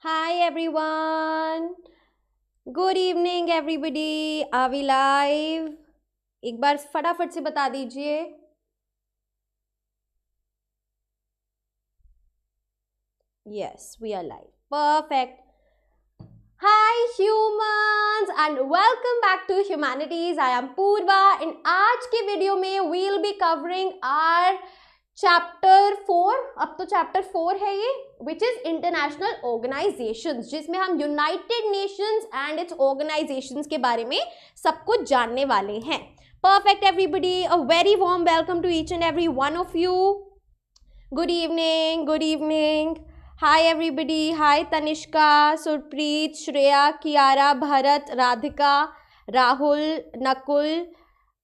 Hi everyone. Good evening everybody. Are we live? एक बार फटाफट से बता दीजिए. Yes, we are live. Perfect. Hi humans and welcome back to Humanities. I am Purva and आज के वीडियो में we'll be covering our chapter 4. अब तो चैप्टर 4 है ये, विच इज इंटरनेशनल ऑर्गेनाइजेशंस, जिसमें हम United Nations and its organizations के बारे में सब कुछ जानने वाले हैं. Perfect everybody, a very warm welcome to each and every one of you. Good evening, good evening. Hi everybody. Hi Tanishka, Surpreet, Shreya, Kiara, Bharat, Radhika, Rahul, Nakul.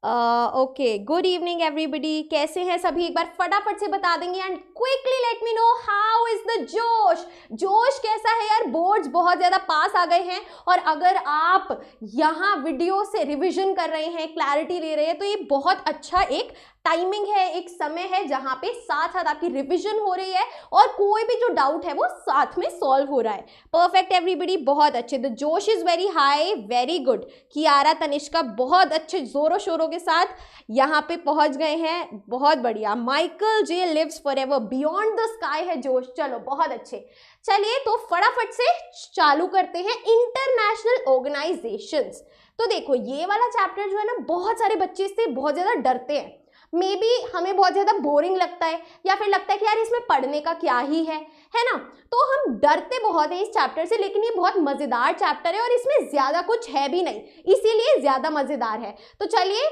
Okay, good evening everybody. कैसे हैं सभी? एक बार फटाफट से बता देंगे and quickly let me know how is the जोश. जोश कैसा है यार? बोर्ड्स बहुत ज़्यादा पास आ गए हैं और अगर आप यहाँ वीडियो से रिविजन कर रहे हैं, क्लैरिटी ले रहे हैं, तो ये बहुत अच्छा एक टाइमिंग है, एक समय है जहाँ पे साथ साथ आपकी रिविजन हो रही है और कोई भी जो डाउट है वो साथ में सॉल्व हो रहा है. परफेक्ट एवरीबडी, बहुत अच्छे. द जोश is very high, very good. Kiara, Tanishka बहुत अच्छे जोरों शोरों के साथ यहाँ पे पहुंच गए हैं. बहुत बढ़िया. Michael J lives forever, beyond the sky है जोश. चलो बहुत अच्छे. चलिए तो फटाफट से चालू करते हैं. International organisations. तो देखो ये वाला चैप्टर जो है ना, बहुत सारे बच्चे इससे बहुत ज़्यादा डरते हैं. मे बी हमें बहुत ज़्यादा बोरिंग लगता है या फिर लगता है कि यार इसमें पढ़ने का क्या ही है ना. तो हम डरते बहुत हैं इस चैप्टर से, लेकिन ये बहुत मज़ेदार चैप्टर है और इसमें ज़्यादा कुछ है भी नहीं, इसीलिए ज़्यादा मज़ेदार है. तो चलिए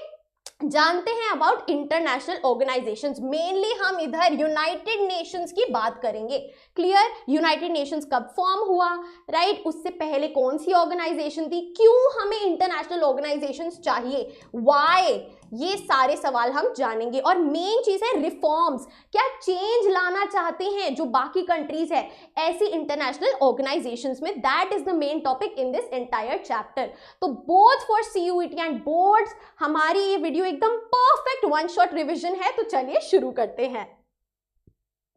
जानते हैं अबाउट इंटरनेशनल ऑर्गेनाइजेशंस. मेनली हम इधर यूनाइटेड नेशंस की बात करेंगे. क्लियर? यूनाइटेड नेशंस कब फॉर्म हुआ, राइट? उससे पहले कौन सी ऑर्गेनाइजेशन थी, क्यों हमें इंटरनेशनल ऑर्गेनाइजेशंस चाहिए, व्हाई, ये सारे सवाल हम जानेंगे. और मेन चीज है रिफॉर्म्स. क्या चेंज लाना चाहते हैं जो बाकी कंट्रीज है ऐसी इंटरनेशनल ऑर्गेनाइजेशंस में. That is the main topic in this entire chapter. तो both for CUET and boards हमारी ये वीडियो एकदम परफेक्ट वन शॉट रिवीजन है. तो चलिए शुरू करते हैं.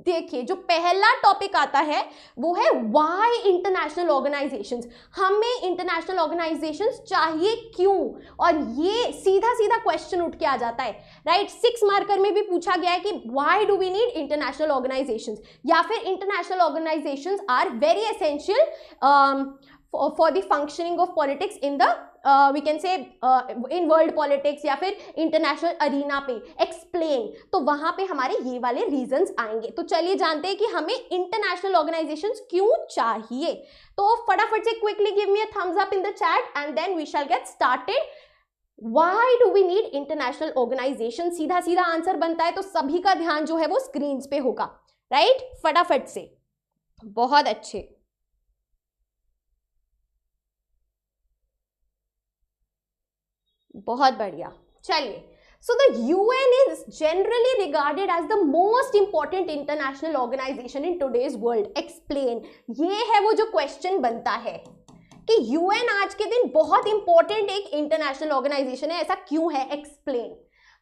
देखिए जो पहला टॉपिक आता है वो है व्हाई इंटरनेशनल ऑर्गेनाइजेशंस. हमें इंटरनेशनल ऑर्गेनाइजेशंस चाहिए क्यों. और ये सीधा सीधा क्वेश्चन उठ के आ जाता है, राइट? 6 मार्कर में भी पूछा गया है कि why do we need international organisations, या फिर international organisations are very essential for the functioning of politics in the we can say in world politics या फिर इंटरनेशनल अरीना पे. एक्सप्लेन. तो वहां पे हमारे ये वाले रीजंस आएंगे. तो चलिए जानते हैं कि हमें इंटरनेशनल ऑर्गेनाइजेशंस क्यों चाहिए. तो फटाफट से quickly give me a thumbs up in the chat and then we shall get started. Why do we need international organisation? सीधा सीधा आंसर बनता है तो सभी का ध्यान जो है वो स्क्रीन पे होगा, राइट? फटाफट से. बहुत अच्छे. बहुत बढ़िया. चलिए, so the UN is generally regarded as the most important international organization in today's world. Explain. ये है वो जो क्वेश्चन बनता है कि UN आज के दिन बहुत इंपॉर्टेंट एक इंटरनेशनल ऑर्गेनाइजेशन है. ऐसा क्यों है? एक्सप्लेन.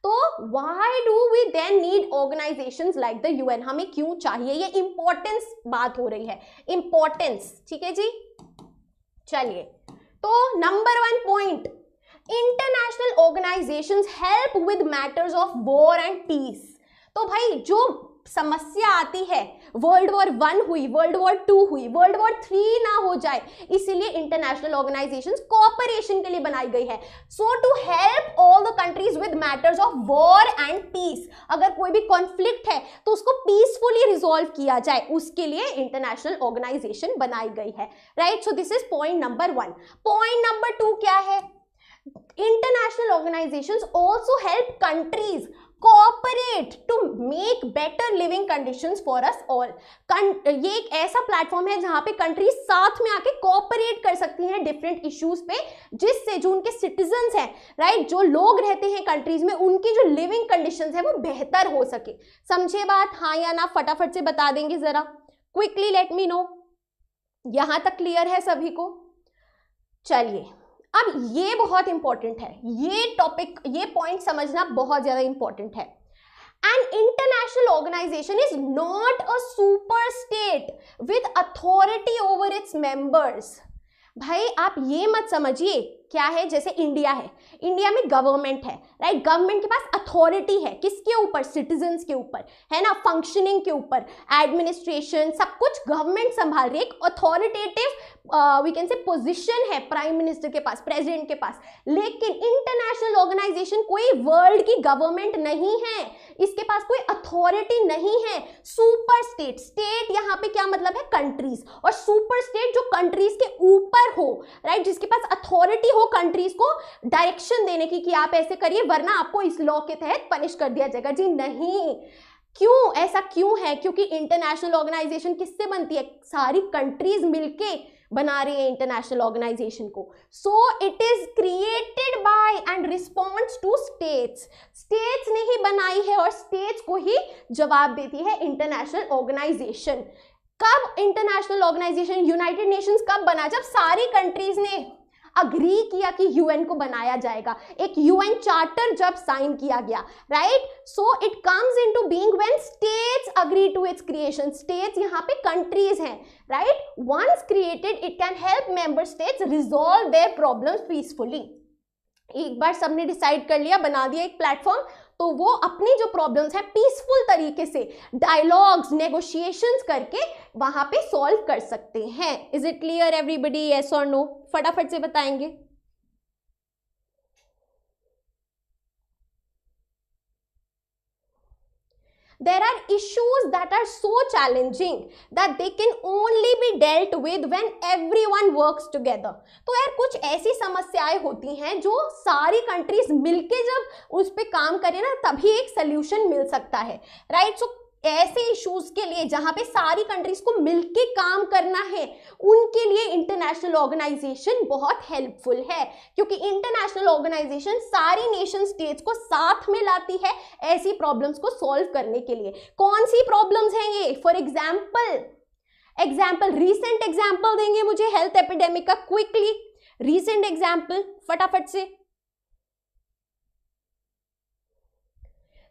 तो why do we then need organizations like the UN? हमें क्यों चाहिए? ये इंपॉर्टेंस बात हो रही है, इंपॉर्टेंस. ठीक है जी. चलिए तो number 1 point, international organisations help with matters of war and peace. तो भाई जो समस्या आती है, वर्ल्ड वॉर 1 हुई, वर्ल्ड वॉर 2 हुई, वर्ल्ड वॉर 3 ना हो जाए, इसीलिए इंटरनेशनल ऑर्गेनाइजेशंस कोऑपरेशन के लिए बनाई गई है. So to help all the countries with matters of war and peace. अगर कोई भी कॉन्फ्लिक्ट है तो उसको पीसफुली रिजॉल्व किया जाए, उसके लिए इंटरनेशनल ऑर्गेनाइजेशन बनाई गई है, right? So this is point number 1. Point number 2 क्या है? International organizations also help countries cooperate to make better living conditions for us all. ये एक ऐसा प्लेटफॉर्म है जहां पे कंट्रीज साथ में आके कोऑपरेट कर सकती हैं डिफरेंट इश्यूज पे, जिससे जो उनके सिटीजन्स हैं, राइट, जो लोग रहते हैं कंट्रीज में, उनकी जो लिविंग कंडीशंस है वो बेहतर हो सके. समझे बात? हाँ या ना फटाफट से बता देंगे जरा. Quickly let me no. यहां तक क्लियर है सभी को? चलिए अब ये बहुत इंपॉर्टेंट है, ये टॉपिक, ये पॉइंट समझना बहुत ज्यादा इंपॉर्टेंट है. An international organization is not a super state with authority over its members. भाई आप ये मत समझिए क्या है, जैसे इंडिया है, इंडिया में गवर्नमेंट है, राइट, गवर्नमेंट के पास अथॉरिटी है किसके ऊपर, सिटीजन्स के ऊपर, है ना, फंक्शनिंग के ऊपर, एडमिनिस्ट्रेशन सब कुछ गवर्नमेंट संभाल रही है, एक authoritative we can say position है प्राइम मिनिस्टर के पास, प्रेसिडेंट के पास। लेकिन इंटरनेशनल ऑर्गेनाइजेशन कोई वर्ल्ड की गवर्नमेंट नहीं है, इसके पास कोई अथॉरिटी नहीं है। सुपर स्टेट, स्टेट यहाँ पे क्या मतलब है, कंट्रीज, और सुपर स्टेट जो कंट्रीज के ऊपर हो, राइट, जिसके पास अथॉरिटी हो कंट्रीज को डायरेक्शन देने की कि आप ऐसे करिए वरना आपको इस लॉ के तहत पनिश कर दिया जाएगा। जी नहीं, क्यों, ऐसा क्यों है, क्योंकि इंटरनेशनल ऑर्गेनाइजेशन किससे बनती है, सारी कंट्रीज मिलके बना रही है इंटरनेशनल ऑर्गेनाइजेशन को। So it is created by and response to states, states ने ही बनाई है और स्टेट्स को ही जवाब देती है इंटरनेशनल ऑर्गेनाइजेशन। कब इंटरनेशनल ऑर्गेनाइजेशन, यूनाइटेड नेशंस कब बना, जब सारी कंट्रीज ने अग्री किया कि यूएन को बनाया जाएगा, एक यूएन चार्टर जब साइन किया गया, right. So it comes into being when states agree to its creation, states यहाँ पे कंट्रीज हैं, right. Once created it can help member states resolve their problems peacefully. एक बार सबने डिसाइड कर लिया, बना दिया एक प्लेटफॉर्म, तो वो अपनी जो प्रॉब्लम्स है पीसफुल तरीके से डायलॉग्स, नेगोशिएशंस करके वहां पे सॉल्व कर सकते हैं। Is it clear everybody, yes और नो, फटाफट से बताएंगे। There are issues that are so challenging that they can only be dealt with when everyone works together. तो यार कुछ ऐसी समस्याएं होती हैं जो सारी कंट्रीज मिलके जब उस पे काम करें ना तभी एक सोल्यूशन मिल सकता है, राइट। सो ऐसे इश्यूज के लिए जहां पे सारी कंट्रीज को मिलके काम करना है उनके लिए इंटरनेशनल ऑर्गेनाइजेशन बहुत हेल्पफुल है, क्योंकि इंटरनेशनल ऑर्गेनाइजेशन सारी नेशन स्टेट्स को साथ में लाती है ऐसी प्रॉब्लम्स को सॉल्व करने के लिए। कौन सी प्रॉब्लम्स हैं ये, फॉर एग्जाम्पल रीसेंट एग्जाम्पल देंगे मुझे हेल्थ एपिडेमिक का, क्विकली रीसेंट एग्जाम्पल फटाफट से।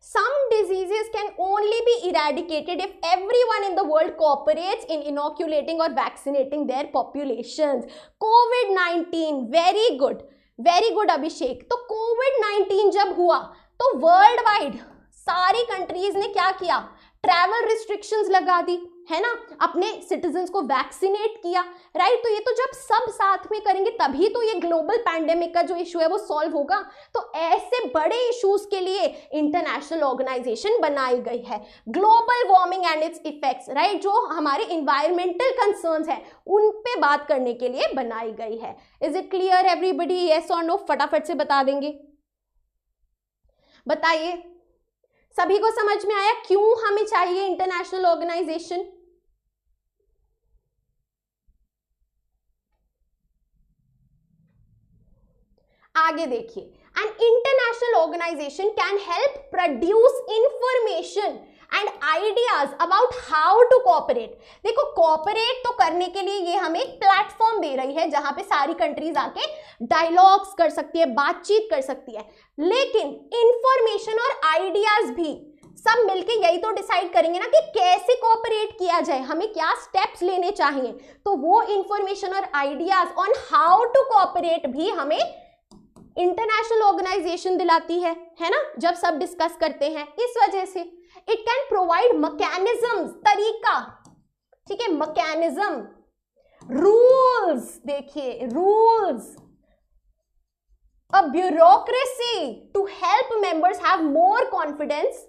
Some diseases can only be eradicated if everyone in the world cooperates in inoculating or vaccinating their populations. COVID-19, very good अभिषेक। तो COVID-19 जब हुआ तो world wide सारी कंट्रीज ने क्या किया, ट्रैवल रिस्ट्रिक्शंस लगा दी, है ना, अपने सिटीजन्स को वैक्सीनेट किया, राइट। तो ये तो जब सब साथ में करेंगे तभी तो ये ग्लोबल पैंडेमिक का जो इशू है वो सॉल्व होगा। तो ऐसे बड़े इश्यूज के लिए इंटरनेशनल ऑर्गेनाइजेशन बनाई गई है। Global warming and it's effects, right, जो हमारे इन्वायरमेंटल कंसर्न्स हैं उन पे बात करने के लिए बनाई गई है। Is it clear everybody, yes और नो, फटाफट से बता देंगे, बताइए सभी को समझ में आया क्यों हमें चाहिए इंटरनेशनल ऑर्गेनाइजेशन। आगे देखिए, an international organisation can help produce information and ideas about how to cooperate. देखो कोऑपरेट तो करने के लिए ये हमें एक प्लेटफॉर्म दे रही है जहां पे सारी कंट्रीज आके डायलॉग्स कर सकती है, बातचीत कर सकती है, लेकिन इंफॉर्मेशन और आइडियाज भी सब मिलके यही तो डिसाइड करेंगे ना कि कैसे कोऑपरेट किया जाए, हमें क्या स्टेप्स लेने चाहिए। तो वो इंफॉर्मेशन और ideas on how to cooperate भी हमें इंटरनेशनल ऑर्गेनाइजेशन दिलाती है ना, जब सब डिस्कस करते हैं। इस वजह से इट कैन प्रोवाइड मैकेनिज्म, तरीका, ठीक है, मैकेनिज्म, रूल्स, देखिए rules, a bureaucracy to help members have more confidence.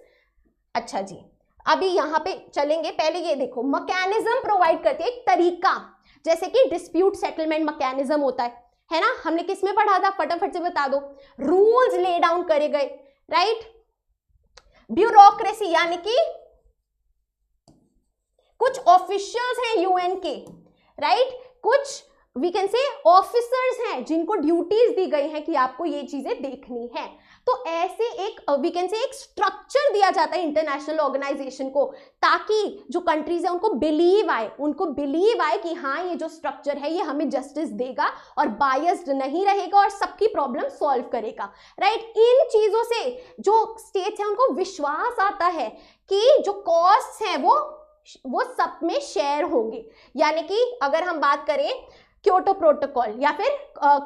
अच्छा जी, अभी यहां पे चलेंगे, पहले ये देखो, मैकेनिज्म प्रोवाइड करती है एक तरीका, जैसे कि डिस्प्यूट सेटलमेंट मैकेनिज्म होता है ना, हमने किस में पढ़ा था, फटाफट से बता दो। रूल्स ले डाउन करे गए, राइट। ब्यूरोक्रेसी यानी कि कुछ ऑफिशियल्स हैं यूएन के, राइट, कुछ वी कैन से ऑफिसर्स हैं जिनको ड्यूटीज दी गई हैं कि आपको ये चीजें देखनी है। तो ऐसे एक एक वी कैन से एक स्ट्रक्चर दिया जाता है इंटरनेशनल ऑर्गेनाइजेशन को, ताकि जो कंट्रीज है उनको बिलीव आए कि हाँ ये जो स्ट्रक्चर है ये हमें जस्टिस देगा और बायस्ड नहीं रहेगा और सबकी प्रॉब्लम सॉल्व करेगा, राइट। इन चीजों से जो स्टेट्स है उनको विश्वास आता है कि जो कॉस्ट है वो सब में शेयर होंगे। यानी कि अगर हम बात करें क्योटो प्रोटोकॉल या फिर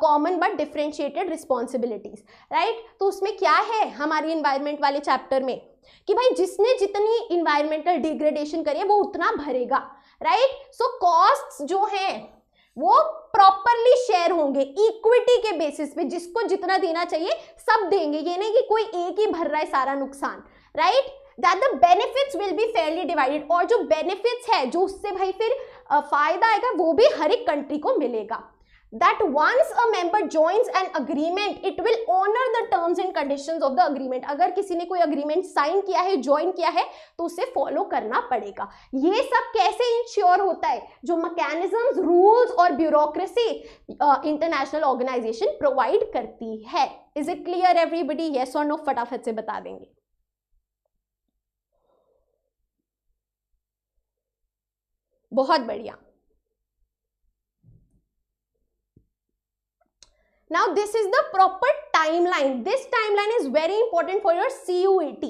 common but differentiated responsibilities, right, तो उसमें क्या है हमारी इन्वायरमेंट वाले चैप्टर में कि भाई जिसने जितनी इन्वायरमेंटल डिग्रेडेशन करी है वो उतना भरेगा, राइट। सो कॉस्ट्स जो हैं वो प्रॉपरली शेयर होंगे इक्विटी के बेसिस पे, जिसको जितना देना चाहिए सब देंगे, ये नहीं कि कोई एक ही भर रहा है सारा नुकसान, right. That the benefits will be Fairlie divided, और जो बेनिफिट्स है जो उससे भाई फिर फायदा आएगा वो भी हर एक कंट्री को मिलेगा। That once a member joins an agreement, it will honor the terms and conditions of the agreement. अगर किसी ने कोई agreement साइन किया है, ज्वाइन किया है, तो उसे फॉलो करना पड़ेगा। ये सब कैसे इंश्योर होता है? जो मैकेनिज्म्स, रूल्स और ब्यूरोक्रेसी इंटरनेशनल ऑर्गेनाइजेशन प्रोवाइड करती है। Is it clear everybody? Yes और नो फटाफट से बता देंगे। बहुत बढ़िया। Now this is the proper timeline. This timeline is very important for your CUET.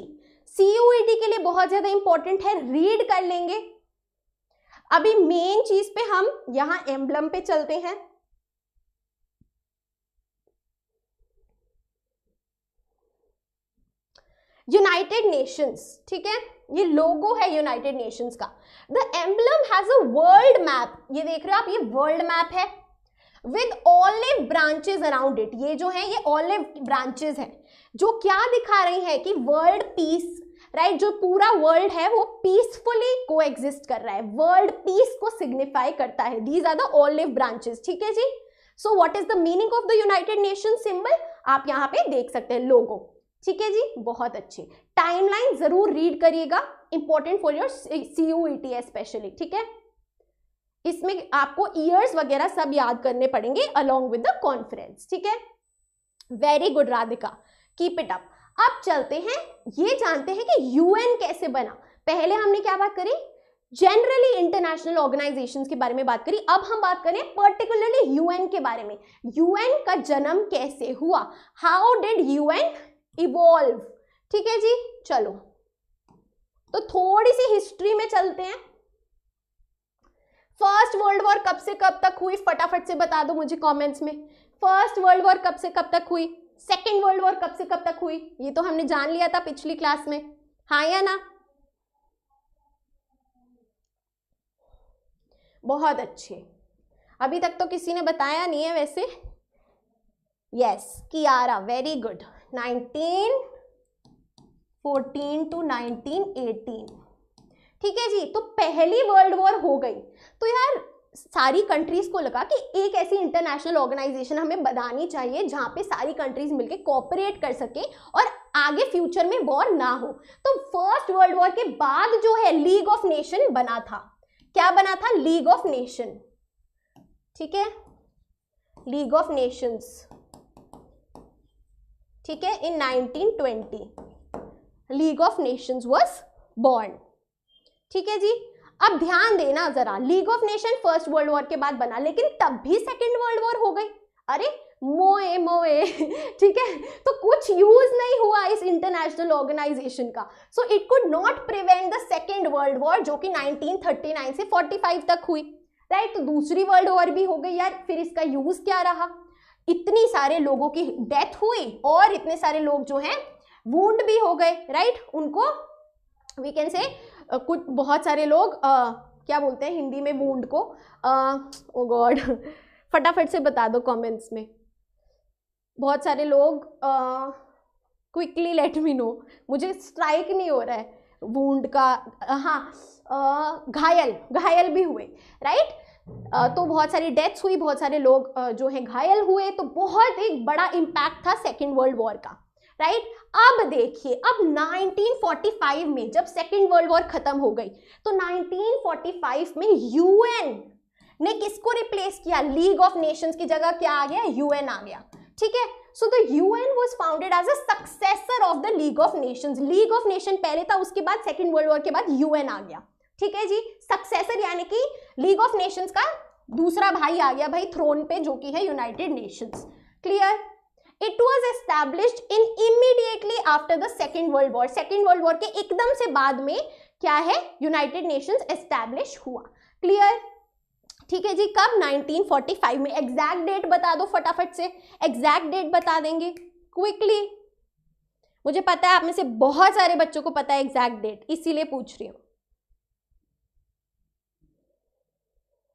CUET के लिए बहुत ज्यादा इंपॉर्टेंट है, रीड कर लेंगे। अभी मेन चीज पे हम यहां एम्बलम पे चलते हैं। यूनाइटेड नेशंस, ठीक है, ये लोगो है यूनाइटेड नेशंस का। The emblem has a world map, ये देख रहे हो आप, ये वर्ल्ड मैप है with olive branches around it. ये जो है ये ऑलिव ब्रांचेस है जो क्या दिखा रही है कि वर्ल्ड पीस, राइट, जो पूरा वर्ल्ड है वो पीसफुली कोएग्जिस्ट कर रहा है, वर्ल्ड पीस को सिग्निफाई करता है। These are the olive branches, ठीक है जी। So what is the meaning of the United Nation symbol? आप यहाँ पे देख सकते हैं, लोगो, ठीक है जी, बहुत अच्छे। टाइमलाइन जरूर रीड करिएगा, important for your CUET specially, ठीक है। इसमें आपको ईयर्स वगैरह सब याद करने पड़ेंगे अलोंग विद द कॉन्फ्रेंस, ठीक है। Very good Radhika, keep it up. अब चलते हैं, ये जानते हैं कि यूएन कैसे बना। पहले हमने क्या बात करी? जनरली इंटरनेशनल ऑर्गेनाइजेशंस के बारे में बात करी। अब हम बात करें पर्टिकुलरली यूएन के बारे में। यूएन का जन्म कैसे हुआ? How did UN evolve? ठीक है जी, चलो तो थोड़ी सी हिस्ट्री में चलते हैं। फर्स्ट वर्ल्ड वॉर कब से कब तक हुई? फटाफट से बता दो मुझे कमेंट्स में। फर्स्ट वर्ल्ड वॉर कब से कब तक हुई? सेकेंड वर्ल्ड वॉर कब से कब तक हुई? ये तो हमने जान लिया था पिछली क्लास में, हाँ या ना? बहुत अच्छे, अभी तक तो किसी ने बताया नहीं है वैसे। Yes, Kiara, very good. 1914 to 1918, ठीक है जी। तो पहली वर्ल्ड वॉर हो गई, तो यार सारी कंट्रीज को लगा कि एक ऐसी इंटरनेशनल ऑर्गेनाइजेशन हमें बनानी चाहिए जहां पे सारी कंट्रीज मिलकर कोऑपरेट कर सके और आगे फ्यूचर में वॉर ना हो। तो फर्स्ट वर्ल्ड वॉर के बाद जो है लीग ऑफ नेशन बना था। क्या बना था? लीग ऑफ नेशन, ठीक है, लीग ऑफ नेशंस, ठीक है। इन 1920 league of Nations was born, ठीक है जी। अब ध्यान देना जरा, league of nation first world war के बाद बना, लेकिन तब भी सेकेंड वर्ल्ड वॉर हो गई। अरे मोए मोए ठीक है, तो कुछ यूज नहीं हुआ इस इंटरनेशनल ऑर्गेनाइजेशन का। So it could not prevent the second world war, जो कि 1939 से 45 तक हुई, राइट। तो दूसरी वर्ल्ड वॉर भी हो गई यार, फिर इसका यूज क्या रहा? इतनी सारे लोगों की डेथ हुई और इतने सारे लोग जो हैं वुंड भी हो गए, राइट। उनको वी कैन से कुछ बहुत सारे लोग क्या बोलते हैं हिंदी में वुंड को? ओ गॉड फटाफट से बता दो कमेंट्स में। बहुत सारे लोग क्विकली लेट मी नो, मुझे स्ट्राइक नहीं हो रहा है वुंड का। हाँ, घायल भी हुए, राइट। तो बहुत सारी डेथ्स हुई, बहुत सारे लोग जो है घायल हुए, तो बहुत एक बड़ा इम्पैक्ट था सेकेंड वर्ल्ड वॉर का, राइट। अब देखिए, अब 1945 में जब सेकेंड वर्ल्ड वॉर खत्म हो गई, तो 1945 में यूएन ने किसको रिप्लेस किया? लीग ऑफ नेशंस की जगह क्या आ गया? यूएन आ गया, ठीक है। So the UN was founded as a successor of the League of Nations. League of Nation पहले था, उसके बाद सेकेंड वर्ल्ड वॉर के बाद यूएन आ गया। ठीक है जी, सक्सेसर यानी कि लीग ऑफ नेशंस का दूसरा भाई आ गया भाई थ्रोन पे, जो कि है United Nations. Clear? It was established in immediately after the second world war. Second world war के एकदम से बाद में क्या है, यूनाइटेड नेशंस एस्टैब्लिश हुआ। क्लियर? ठीक है जी, कब? 1945 में। एग्जैक्ट डेट बता दो फटाफट से, एग्जैक्ट डेट बता देंगे क्विकली। मुझे पता है आप में से बहुत सारे बच्चों को पता है एग्जैक्ट डेट, इसीलिए पूछ रही हूं।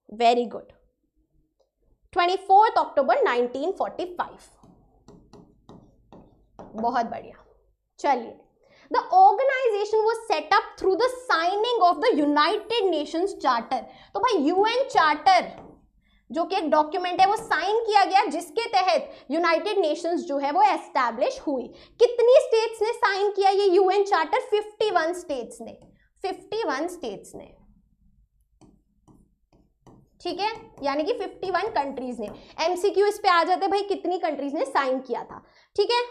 Very good, 24 October 1945। बहुत बढ़िया। चलिए, the organisation was set up through the signing of the United Nations Charter. तो भाई यूएन चार्टर जो कि एक डॉक्यूमेंट है वो साइन किया गया, जिसके तहत यूनाइटेड नेशंस जो है वो एस्टैब्लिश हुई। कितनी स्टेट्स ने साइन किया ये यूएन चार्टर? 51 स्टेट्स ने, 51 स्टेट्स ने। ठीक है, यानी कि 51 कंट्रीज ने। एमसीक्यू इस पे आ जाते भाई कितनी कंट्रीज ने साइन किया था। ठीक है,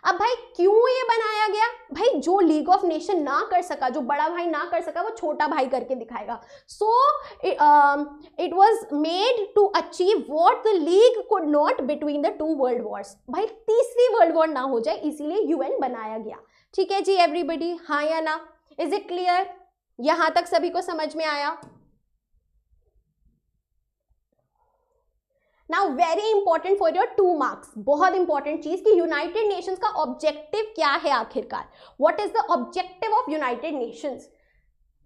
अब भाई क्यों ये बनाया गया? भाई जो लीग ऑफ नेशन ना कर सका, जो बड़ा भाई ना कर सका, वो छोटा भाई करके दिखाएगा। So it was made to achieve what the League could not between the two world wars. भाई तीसरी वर्ल्ड वॉर ना हो जाए, इसीलिए यूएन बनाया गया। ठीक है जी एवरीबॉडी, हाँ या ना? Is it clear? यहां तक सभी को समझ में आया? Now very important for your 2 marks, बहुत इंपॉर्टेंट चीज कि यूनाइटेड नेशंस का ऑब्जेक्टिव क्या है आखिरकार। What is the objective of United Nations?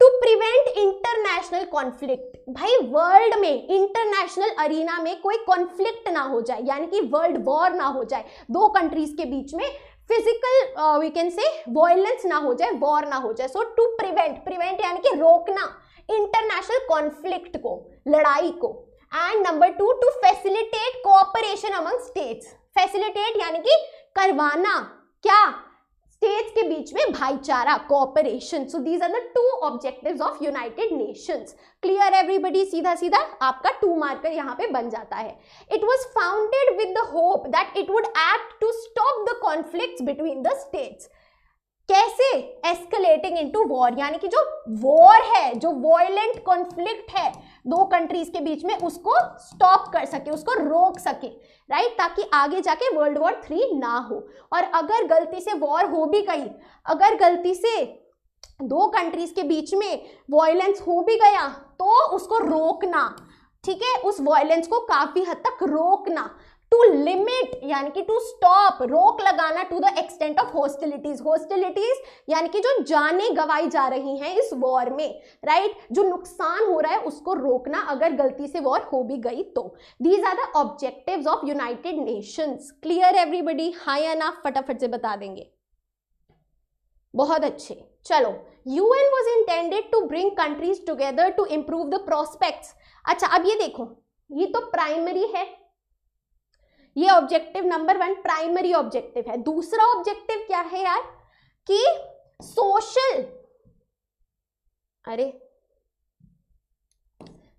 To prevent international conflict. भाई वर्ल्ड में, इंटरनेशनल अरीना में कोई कॉन्फ्लिक्ट ना हो जाए, यानी कि वर्ल्ड वॉर ना हो जाए, दो कंट्रीज के बीच में physical we can say violence ना हो जाए, वॉर ना हो जाए। सो टू प्रिवेंट, प्रिवेंट यानी कि रोकना इंटरनेशनल कॉन्फ्लिक्ट को, लड़ाई को। And number 2, to facilitate cooperation among states. Facilitate यानी कि करवाना, क्या? स्टेट्स के बीच में भाईचारा, cooperation. So these are the 2 objectives of United Nations. Clear everybody? सीधा सीधा आपका 2 मार्कर यहाँ पे बन जाता है। It was founded with the hope that it would act to stop the conflicts between the states. कैसे? एस्केलेटिंग इनटू वॉर, यानी कि जो वॉर है, जो वायलेंट कॉन्फ्लिक्ट है दो कंट्रीज के बीच में, उसको स्टॉप कर सके, उसको रोक सके, राइट? ताकि आगे जाके वर्ल्ड वॉर 3 ना हो। और अगर गलती से वॉर हो भी गई, अगर गलती से दो कंट्रीज के बीच में वायलेंस हो भी गया, तो उसको रोकना। ठीक है, उस वायलेंस को काफी हद तक रोकना। टू लिमिट यानी कि टू स्टॉप, रोक लगाना। To the extent of hostilities, hostilities यानी कि जो जानें गंवाई जा रही हैं इस वॉर में, राइट? जो नुकसान हो रहा है उसको रोकना, अगर गलती से वॉर हो भी गई तो। These are the objectives of United Nations. Clear everybody? हाँ या ना? फटाफट से बता देंगे। बहुत अच्छे। चलो, UN was intended to bring countries together to improve the prospects. अच्छा, अब ये देखो, ये तो प्राइमरी है, ये ऑब्जेक्टिव नंबर 1 प्राइमरी ऑब्जेक्टिव है। दूसरा ऑब्जेक्टिव क्या है यार? कि सोशल, अरे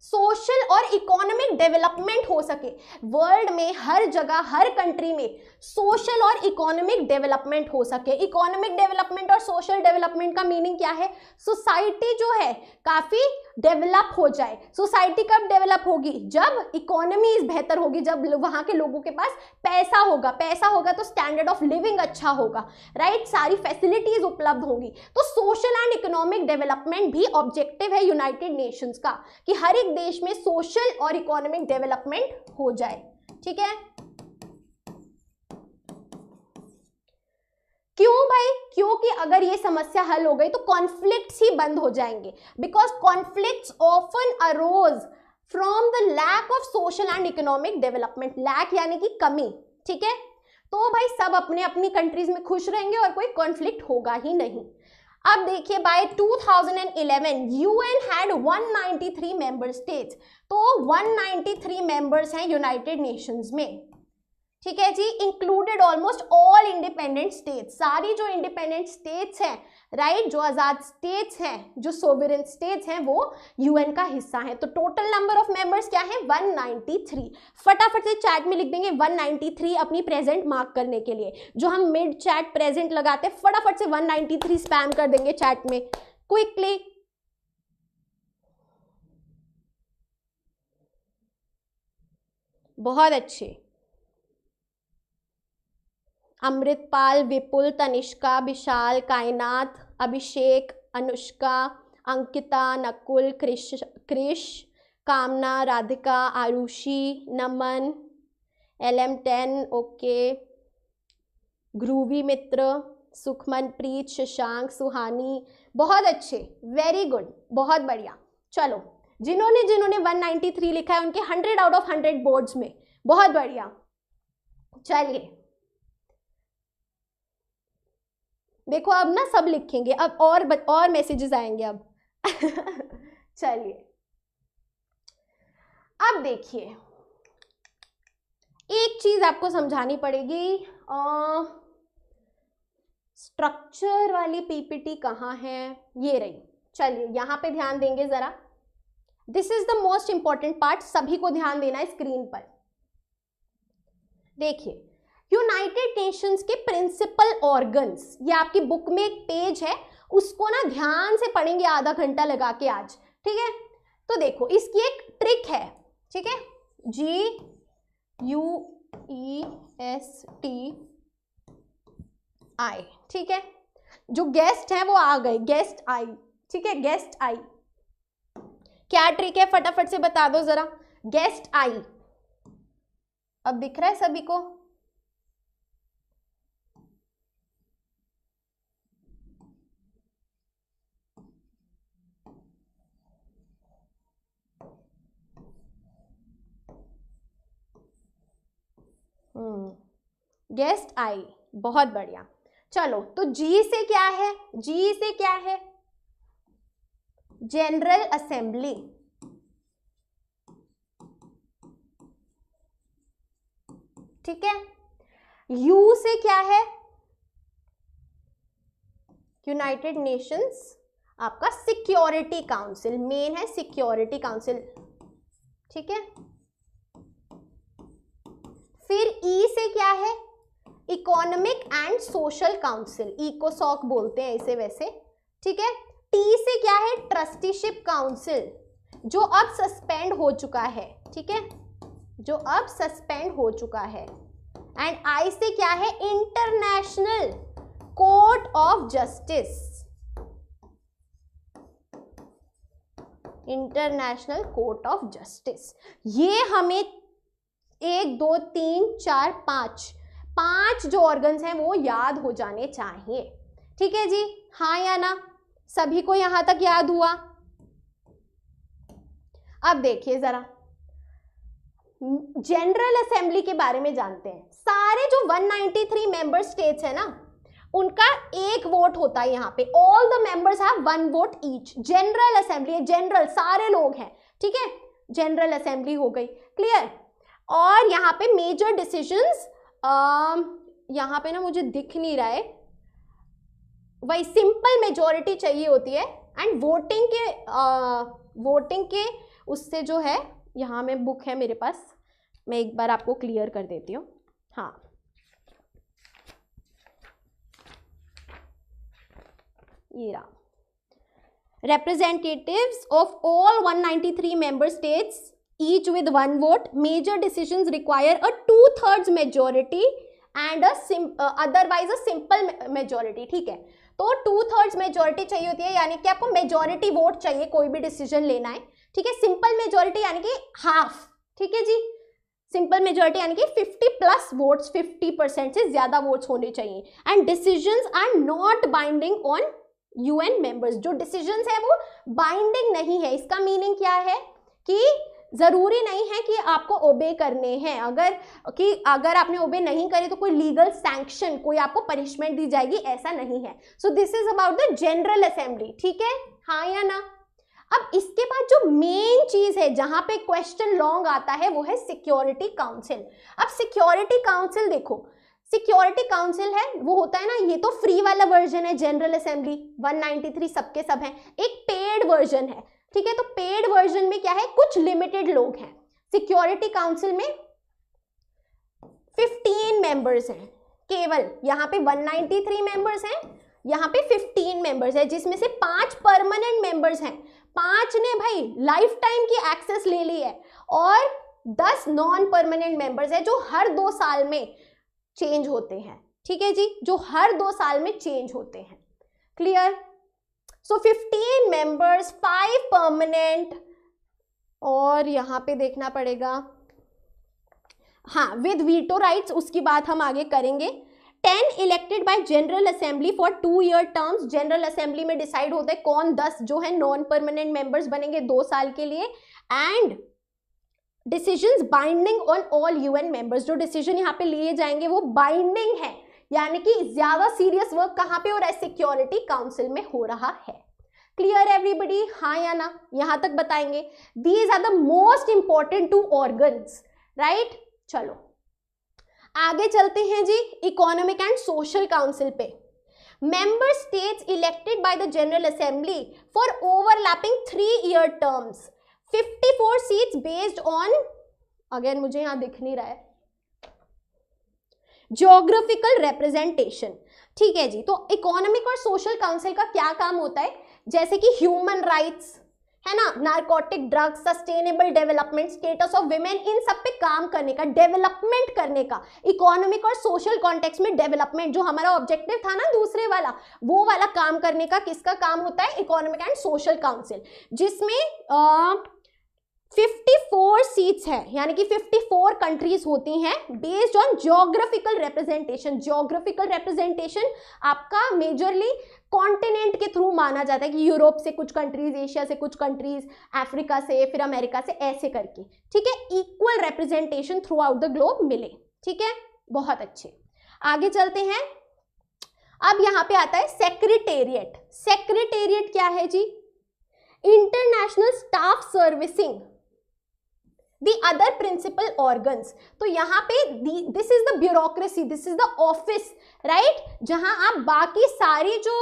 सोशल और इकोनॉमिक डेवलपमेंट हो सके। वर्ल्ड में हर जगह, हर कंट्री में सोशल और इकोनॉमिक डेवलपमेंट हो सके। इकोनॉमिक डेवलपमेंट और सोशल डेवलपमेंट का मीनिंग क्या है? सोसाइटी जो है काफी डेवलप हो जाए। सोसाइटी कब डेवलप होगी? जब इकोनॉमी बेहतर होगी, जब वहां के लोगों के पास पैसा होगा। पैसा होगा तो स्टैंडर्ड ऑफ लिविंग अच्छा होगा, राइट? सारी फैसिलिटीज उपलब्ध होंगी। तो सोशल एंड इकोनॉमिक डेवलपमेंट भी ऑब्जेक्टिव है यूनाइटेड नेशंस का, कि हर एक देश में सोशल और इकोनॉमिक डेवलपमेंट हो जाए। ठीक है, क्यों भाई? क्योंकि अगर ये समस्या हल हो गई तो कॉन्फ्लिक्ट्स ही बंद हो जाएंगे। Because conflicts often arose from the lack of social and economic development. Lack यानी कि कमी। ठीक है, तो भाई सब अपने अपनी कंट्रीज में खुश रहेंगे और कोई कॉन्फ्लिक्ट होगा ही नहीं। अब देखिए, by 2011 UN had 193 member states. तो 193 मेंबर्स हैं यूनाइटेड नेशंस में। ठीक है जी, included almost all independent states, सारी जो इंडिपेंडेंट स्टेट्स हैं, राइट, जो आजाद स्टेट्स हैं, जो सोवरेन स्टेट्स हैं, वो यूएन का हिस्सा हैं। तो टोटल नंबर ऑफ मेंबर्स क्या है? 193। फटाफट से चैट में लिख देंगे 193 अपनी प्रेजेंट मार्क करने के लिए। जो हम मिड चैट प्रेजेंट लगाते हैं, फटाफट से 193 स्पैम कर देंगे चैट में क्विकली। बहुत अच्छे। अमृतपाल, विपुल, तनिष्का, विशाल, कायनात, अभिषेक, अनुष्का, अंकिता, नकुल, क्रिश, कामना, राधिका, आरुषि, नमन, LM10, ओके, ध्रुवी मित्र, सुखमनप्रीत, शशांक, सुहानी, बहुत अच्छे, वेरी गुड, बहुत बढ़िया। चलो, जिन्होंने 193 लिखा है उनके 100 आउट ऑफ 100 बोर्ड्स में, बहुत बढ़िया। चलिए देखो, अब ना सब लिखेंगे, अब और मैसेजेस आएंगे अब। चलिए अब देखिए, एक चीज आपको समझानी पड़ेगी। स्ट्रक्चर वाली पीपीटी कहाँ है? ये रही। चलिए यहां पे ध्यान देंगे जरा। This is the most important part, सभी को ध्यान देना है स्क्रीन पर। देखिए, यूनाइटेड नेशंस के प्रिंसिपल ऑर्गन्स, ये आपकी बुक में एक पेज है, उसको ना ध्यान से पढ़ेंगे आधा घंटा लगा के आज, ठीक है। तो देखो, इसकी एक ट्रिक है, ठीक है, GUESTI, ठीक है। जो गेस्ट है वो आ गए, गेस्ट आई, ठीक है, गेस्ट आई। क्या ट्रिक है फटाफट से बता दो जरा। गेस्ट आई, अब दिख रहा है सभी को? गेस्ट आई, बहुत बढ़िया। चलो, तो जी से क्या है? जी से क्या है? जनरल असेंबली, ठीक है। यू से क्या है? यूनाइटेड नेशंस, आपका सिक्योरिटी काउंसिल, मेन है सिक्योरिटी काउंसिल, ठीक है। फिर ई से क्या है? इकोनॉमिक एंड सोशल काउंसिल, इकोसॉक बोलते हैं इसे वैसे, ठीक है। टी से क्या है? ट्रस्टीशिप काउंसिल, जो अब सस्पेंड हो चुका है, ठीक है, जो अब सस्पेंड हो चुका है। एंड आई से क्या है? International court of justice, international court of justice. ये हमें 1 2 3 4 5 जो ऑर्गन्स हैं वो याद हो जाने चाहिए, ठीक है जी, हाँ या ना? सभी को यहां तक याद हुआ? अब देखिए जरा, जनरल असेंबली के बारे में जानते हैं। सारे जो 193 मेंबर स्टेट्स है ना, उनका एक वोट होता है यहाँ पे। All the members have 1 vote each. General assembly है, जनरल सारे लोग हैं, ठीक है, जनरल असेंबली हो गई, क्लियर। और यहाँ पे मेजर डिसीजंस, यहाँ पे ना मुझे दिख नहीं रहा है, वही सिंपल मेजोरिटी चाहिए होती है। एंड वोटिंग के उससे जो है, यहाँ में बुक है मेरे पास, मैं एक बार आपको क्लियर कर देती हूँ। हाँ, ये रहा। Representatives of all 193 member states, each with 1 vote. Major decisions require a 2/3 majority and otherwise a simple majority, ठीक है। तो 2/3 मेजोरिटी चाहिए होती है, यानी कि आपको मेजोरिटी वोट चाहिए कोई भी डिसीजन लेना है, ठीक है। सिंपल मेजोरिटी यानी कि हाफ, ठीक है जी। सिंपल मेजोरिटी यानी कि 50+ वोट्स, 50% से ज्यादा वोट्स होने चाहिए। And decisions are not binding on UN members, जो डिसीजंस है वो बाइंडिंग नहीं है। इसका मीनिंग क्या है कि जरूरी नहीं है कि आपको ओबे करने हैं, अगर आपने ओबे नहीं करे तो कोई लीगल सैंक्शन, कोई आपको पनिशमेंट दी जाएगी, ऐसा नहीं है। So this is about the general assembly, ठीक है, हाँ या ना? अब इसके बाद जो मेन चीज है जहां पे क्वेश्चन लॉन्ग आता है वो है सिक्योरिटी काउंसिल। अब सिक्योरिटी काउंसिल देखो, सिक्योरिटी काउंसिल है वो होता है ना, ये तो फ्री वाला वर्जन है, जनरल असेंबली 193 सबके सब हैं। एक पेड वर्जन है, ठीक है, तो पेड वर्जन में क्या है, कुछ लिमिटेड लोग हैं। सिक्योरिटी काउंसिल में 15 मेंबर्स हैं केवल, यहाँ पे 193 मेंबर्स हैं, यहाँ पे 15 मेंबर्स है, जिसमें से 5 परमानेंट मेंबर्स हैं। 5 ने भाई लाइफ टाइम की एक्सेस ले ली है, और 10 नॉन परमानेंट मेंबर्स है जो हर 2 साल में चेंज होते हैं। ठीक है जी, जो हर 2 साल में चेंज होते हैं। क्लियर? सो 15 मेंबर्स, 5 परमानेंट, और यहां पे देखना पड़ेगा, हाँ, विद वीटो राइट्स, उसकी बात हम आगे करेंगे। 10 elected by general Assembly for 2 year terms. General assembly में डिसाइड होता है कौन 10 जो है नॉन परमानेंट मेंबर्स बनेंगे 2 साल के लिए। And decisions binding on all UN members, जो डिसीजन यहाँ पे लिए जाएंगे वो बाइंडिंग है, यानी कि ज्यादा सीरियस वर्क कहाँ पे हो रहा है, सिक्योरिटी काउंसिल में हो रहा है। Clear everybody? हाँ या ना? यहां तक बताएंगे। These are the most important 2 organs, right? चलो आगे चलते हैं जी, इकोनॉमिक एंड सोशल काउंसिल पे। Member states elected by the general Assembly for overlapping 3 year terms, 54 seats based on, again मुझे यहां दिख नहीं रहा है, ज्योग्राफिकल रिप्रेजेंटेशन। ठीक है जी, तो इकोनॉमिक और सोशल काउंसिल का क्या काम होता है, जैसे कि ह्यूमन राइट्स है ना, narcotic drugs, sustainable development, status of women, इन सब पे काम करने का, डेवलपमेंट करने का। इकोनॉमिक और सोशल कॉन्टेक्स्ट में डेवलपमेंट, जो हमारा ऑब्जेक्टिव था ना दूसरे वाला, वो वाला काम करने का किसका काम होता है, इकोनॉमिक एंड सोशल काउंसिल, जिसमें 54 सीट्स है, यानी कि 54 कंट्रीज होती हैं, based on geographical representation. Geographical representation आपका मेजरली कॉन्टिनेंट के थ्रू माना जाता है कि यूरोप से कुछ कंट्रीज, एशिया से कुछ कंट्रीज, अफ्रीका से, फिर अमेरिका से, ऐसे करके। ठीक है, equal representation through out the globe मिले। ठीक है, बहुत अच्छे। आगे चलते हैं। अब यहां पे आता है सेक्रेटेरिएट। सेक्रेटेरिएट क्या है जी? International staff servicing the other principal organs. तो यहाँ पे this is the bureaucracy, this is the office, right, जहां आप बाकी सारी जो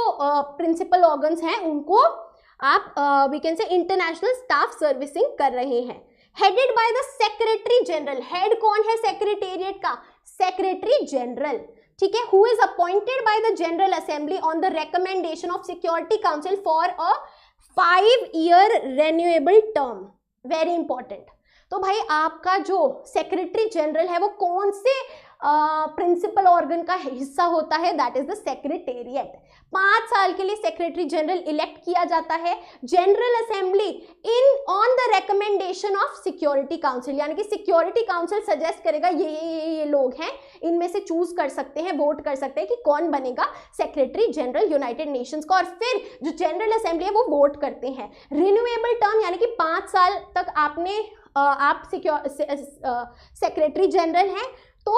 प्रिंसिपल ऑर्गन्स हैं उनको आप we can say international staff servicing कर रहे हैं। Headed by the secretary General. Head कौन है सेक्रेटेरिएट का? Secretary General. ठीक है, who is appointed by the general Assembly on the recommendation of security Council for a 5 year renewable term. Very important. तो भाई आपका जो सेक्रेटरी जनरल है वो कौन से प्रिंसिपल ऑर्गन का हिस्सा होता है? That is the secretariat. 5 साल के लिए सेक्रेटरी जनरल इलेक्ट किया जाता है general assembly in on the recommendation of security council, यानी कि सिक्योरिटी काउंसिल सजेस्ट करेगा ये लोग हैं, इनमें से चूज कर सकते हैं, वोट कर सकते हैं कि कौन बनेगा सेक्रेटरी जनरल यूनाइटेड नेशंस का, और फिर जो जनरल असेंबली है वो वोट करते हैं। रिन्यूएबल टर्म, यानी कि 5 साल तक आपने आप सेक्रेटरी जनरल हैं, तो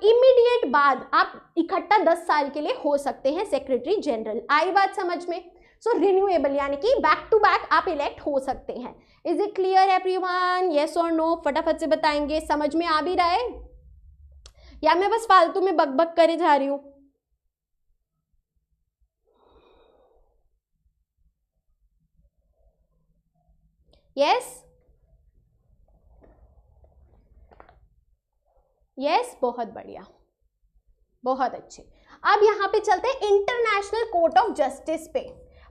इमीडिएट बाद आप इकट्ठा 10 साल के लिए हो सकते हैं सेक्रेटरी जनरल। आई बात समझ में? सो रिन्यूएबल यानी कि बैक टू बैक आप इलेक्ट हो सकते हैं। Is it clear everyone? Yes और नो? फटाफट से बताएंगे। समझ में आ भी रहा है या मैं बस फालतू में बकबक करे जा रही हूं? यस यस, बहुत बढ़िया, बहुत अच्छे। अब यहाँ पे चलते हैं इंटरनेशनल कोर्ट ऑफ जस्टिस पे।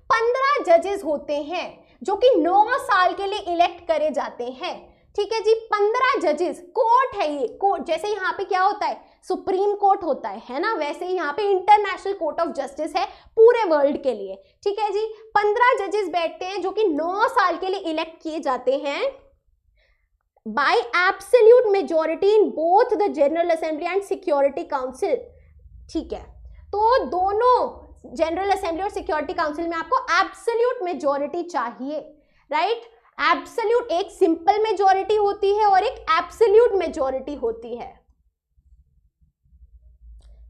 15 जजेस होते हैं जो कि 9 साल के लिए इलेक्ट करे जाते हैं। ठीक है जी, 15 जजेस। कोर्ट है ये, कोर्ट जैसे यहाँ पे क्या होता है, सुप्रीम कोर्ट होता है ना, वैसे ही यहाँ पे इंटरनेशनल कोर्ट ऑफ जस्टिस है पूरे वर्ल्ड के लिए। ठीक है जी, 15 जजेस बैठते हैं जो कि 9 साल के लिए इलेक्ट किए जाते हैं by absolute majority in both the General Assembly and Security Council। ठीक है, तो दोनों जनरल असेंबली और सिक्योरिटी काउंसिल में आपको एब्सोल्यूट मेजॉरिटी चाहिए, राइट? एब्सोल्यूट, एक सिंपल मेजॉरिटी होती है और एक एब्सोल्यूट मेजॉरिटी होती है।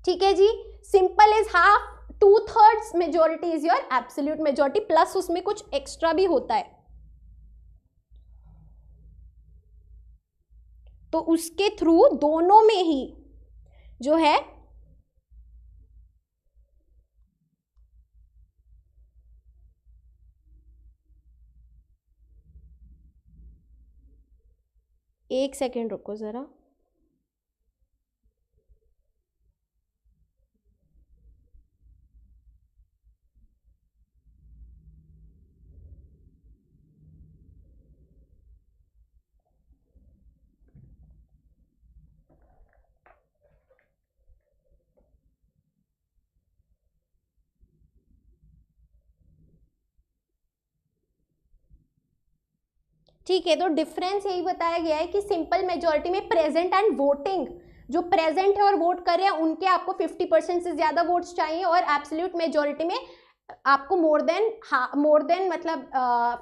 ठीक है जी, simple is half, 2/3 majority is your absolute majority, plus उसमें कुछ एक्स्ट्रा भी होता है। तो उसके थ्रू दोनों में ही जो है एक सेकेंड रुको जरा, ठीक है। तो डिफरेंस यही बताया गया है कि सिंपल मेजोरिटी में प्रेजेंट एंड वोटिंग, जो प्रेजेंट है और वोट कर रहे हैं उनके आपको 50% से ज्यादा वोट्स चाहिए, और एब्सोल्यूट मेजोरिटी में आपको मोर देन मतलब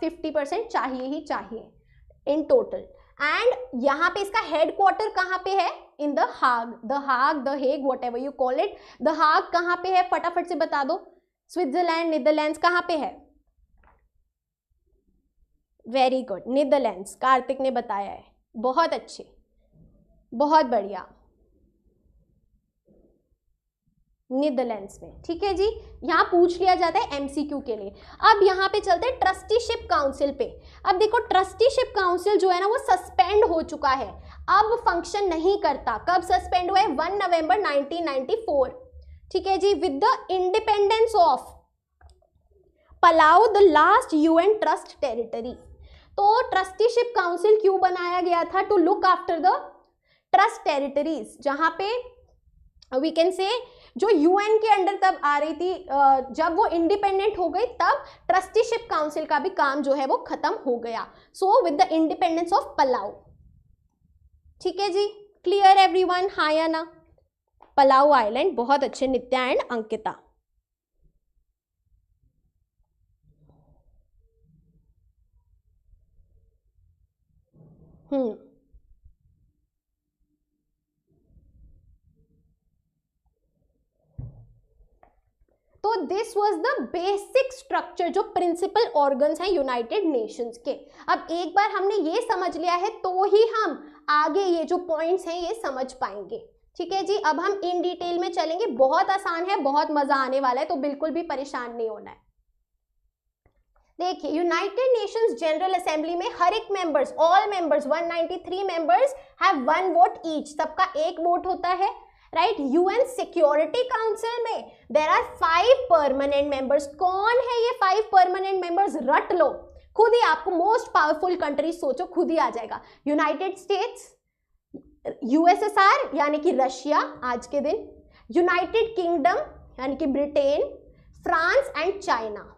50% चाहिए ही चाहिए इन टोटल। एंड यहाँ पे इसका हेड क्वार्टर कहाँ पे है? इन द हाग, the Hague, what ever you call it. The हाग कहाँ पे है फटाफट से बता दो। स्विट्जरलैंड, नीदरलैंड्स कहाँ पे है? वेरी गुड, नीदरलैंड्स, कार्तिक ने बताया है, बहुत अच्छे, बहुत बढ़िया, नीदरलैंड्स में। ठीक है जी, यहाँ पूछ लिया जाता है एमसीक्यू के लिए। अब यहाँ पे चलते हैं ट्रस्टीशिप काउंसिल पे। अब देखो ट्रस्टीशिप काउंसिल जो है ना वो सस्पेंड हो चुका है, अब फंक्शन नहीं करता। कब सस्पेंड हुआ है? 1 नवंबर 1994। ठीक है जी, with the independence of Palau, the last UN trust territory. तो ट्रस्टीशिप काउंसिल क्यों बनाया गया था? To look after the trust territories, जहां पे वी कैन से जो यूएन के अंडर तब आ रही थी, जब वो इंडिपेंडेंट हो गई तब ट्रस्टीशिप काउंसिल का भी काम जो है वो खत्म हो गया। So with the independence of Palau. ठीक है जी, क्लियर एवरीवन, हाँ या ना? पलाऊ आइलैंड, बहुत अच्छे नित्या एंड अंकिता। तो this was the basic structure, जो प्रिंसिपल ऑर्गन्स हैं यूनाइटेड नेशंस के। अब एक बार हमने ये समझ लिया है तो ही हम आगे ये जो पॉइंट्स हैं ये समझ पाएंगे। ठीक है जी, अब हम इन डिटेल में चलेंगे, बहुत आसान है, बहुत मजा आने वाला है, तो बिल्कुल भी परेशान नहीं होना है। देखिए, यूनाइटेड नेशंस जनरल असेंबली में हर एक members, all members 193 members have 1 vote each, सबका एक वोट होता है, राइट। यूएन सिक्योरिटी काउंसिल में देयर आर 5 परमानेंट मेंबर्स। कौन है ये 5 परमानेंट मेंबर्स? रट लो खुद ही, आपको मोस्ट पावरफुल कंट्री सोचो, खुद ही आ जाएगा। यूनाइटेड स्टेट्स, यूएसएसआर यानी कि रशिया आज के दिन, यूनाइटेड किंगडम यानी कि Britain, France and China,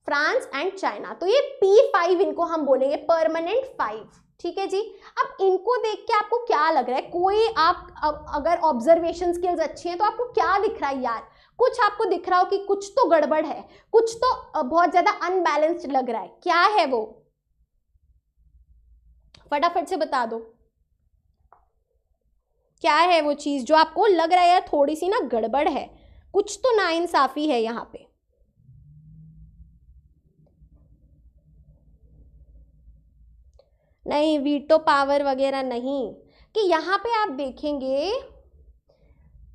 France and China. तो ये P5 इनको हम बोलेंगे, परमानेंट 5। ठीक है जी, अब इनको देख के आपको क्या लग रहा है? कोई आप अगर ऑब्जर्वेशन स्किल्स अच्छी हैं तो आपको क्या दिख रहा है यार? कुछ आपको दिख रहा हो कि कुछ तो गड़बड़ है, कुछ तो बहुत ज्यादा अनबैलेंस्ड लग रहा है, क्या है वो? फटाफट से बता दो, क्या है वो चीज जो आपको लग रहा है यार थोड़ी सी ना गड़बड़ है, कुछ तो नाइंसाफी है यहाँ पे? नहीं, वीटो पावर वगैरह नहीं, कि यहाँ पे आप देखेंगे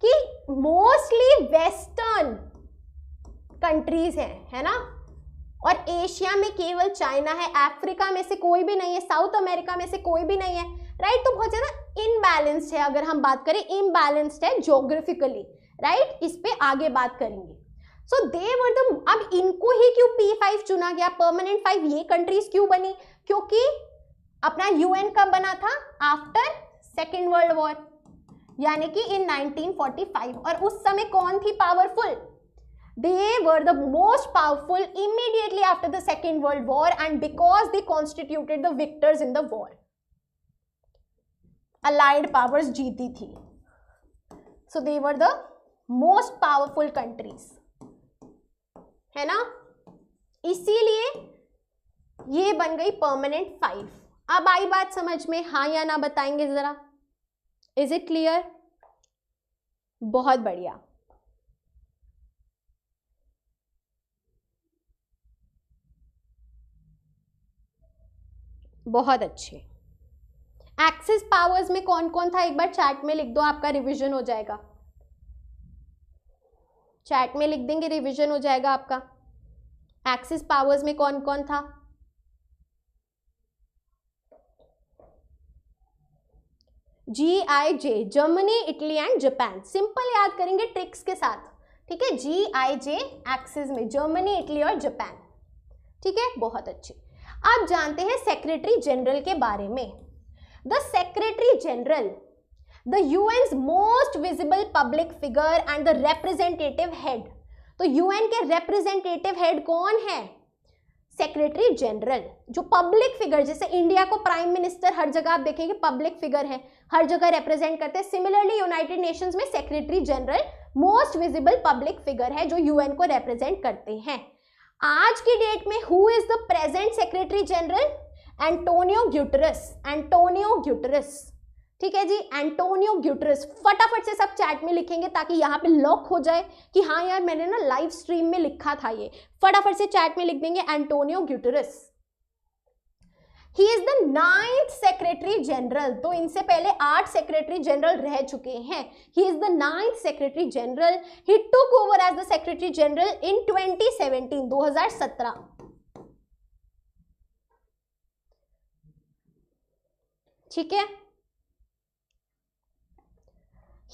कि मोस्टली वेस्टर्न कंट्रीज हैं, है ना, और एशिया में केवल चाइना है, अफ्रीका में से कोई भी नहीं है, साउथ अमेरिका में से कोई भी नहीं है, राइट। तो बहुत ज्यादा इनबैलेंस्ड है, अगर हम बात करें इनबैलेंस्ड है ज्योग्राफिकली, राइट। इस पे आगे बात करेंगे। सो दे वर द, अब इनको ही क्यों P5 चुना गया, परमानेंट 5 ये कंट्रीज क्यों बनी? क्योंकि अपना यूएन कब बना था? आफ्टर सेकेंड वर्ल्ड वॉर, यानी कि इन 1945। और उस समय कौन थी powerful? They were the most powerful immediately after the Second World War, and because they constituted the victors in the war. Allied powers जीती थी, so they were the most powerful countries, है ना, इसीलिए ये बन गई परमानेंट 5। अब आई बात समझ में, हाँ या ना बताएंगे जरा? Is it clear? बहुत बढ़िया, बहुत अच्छे। एक्सिस पावर्स में कौन कौन था एक बार चैट में लिख दो, आपका रिवीजन हो जाएगा। चैट में लिख देंगे, रिवीजन हो जाएगा आपका। एक्सिस पावर्स में कौन कौन था? GIJ, Germany, Italy and Japan. Simple याद करेंगे ट्रिक्स के साथ, ठीक है। GIJ एक्सिस में जर्मनी, इटली और जापान, ठीक है, बहुत अच्छे। अब जानते हैं सेक्रेटरी जनरल के बारे में। The secretary general, the UN's most visible public figure and the representative head. तो यूएन के रिप्रेजेंटेटिव हेड कौन है? Secretary general. जो पब्लिक फिगर, जैसे इंडिया को प्राइम मिनिस्टर हर जगह आप देखेंगे पब्लिक फिगर है, हर जगह रिप्रेजेंट करते हैं। सिमिलरली यूनाइटेड नेशंस में secretary general most visible public figure है जो यूएन को रिप्रेजेंट करते हैं। आज की डेट में who is the present secretary general? Antonio Guterres. Antonio Guterres, ठीक है जी, एंटोनियो ग्यूटेरस। फटाफट से सब चैट में लिखेंगे ताकि यहाँ पे लॉक हो जाए कि हाँ यार मैंने ना लाइव स्ट्रीम में लिखा था ये। फटाफट से चैट में लिख देंगे Antonio Guterres. He is the 9th secretary general. तो इनसे पहले 8 सेक्रेटरी जनरल रह चुके हैं। He is the 9th secretary general. He took over as the secretary general in 2017, 2017। ठीक है।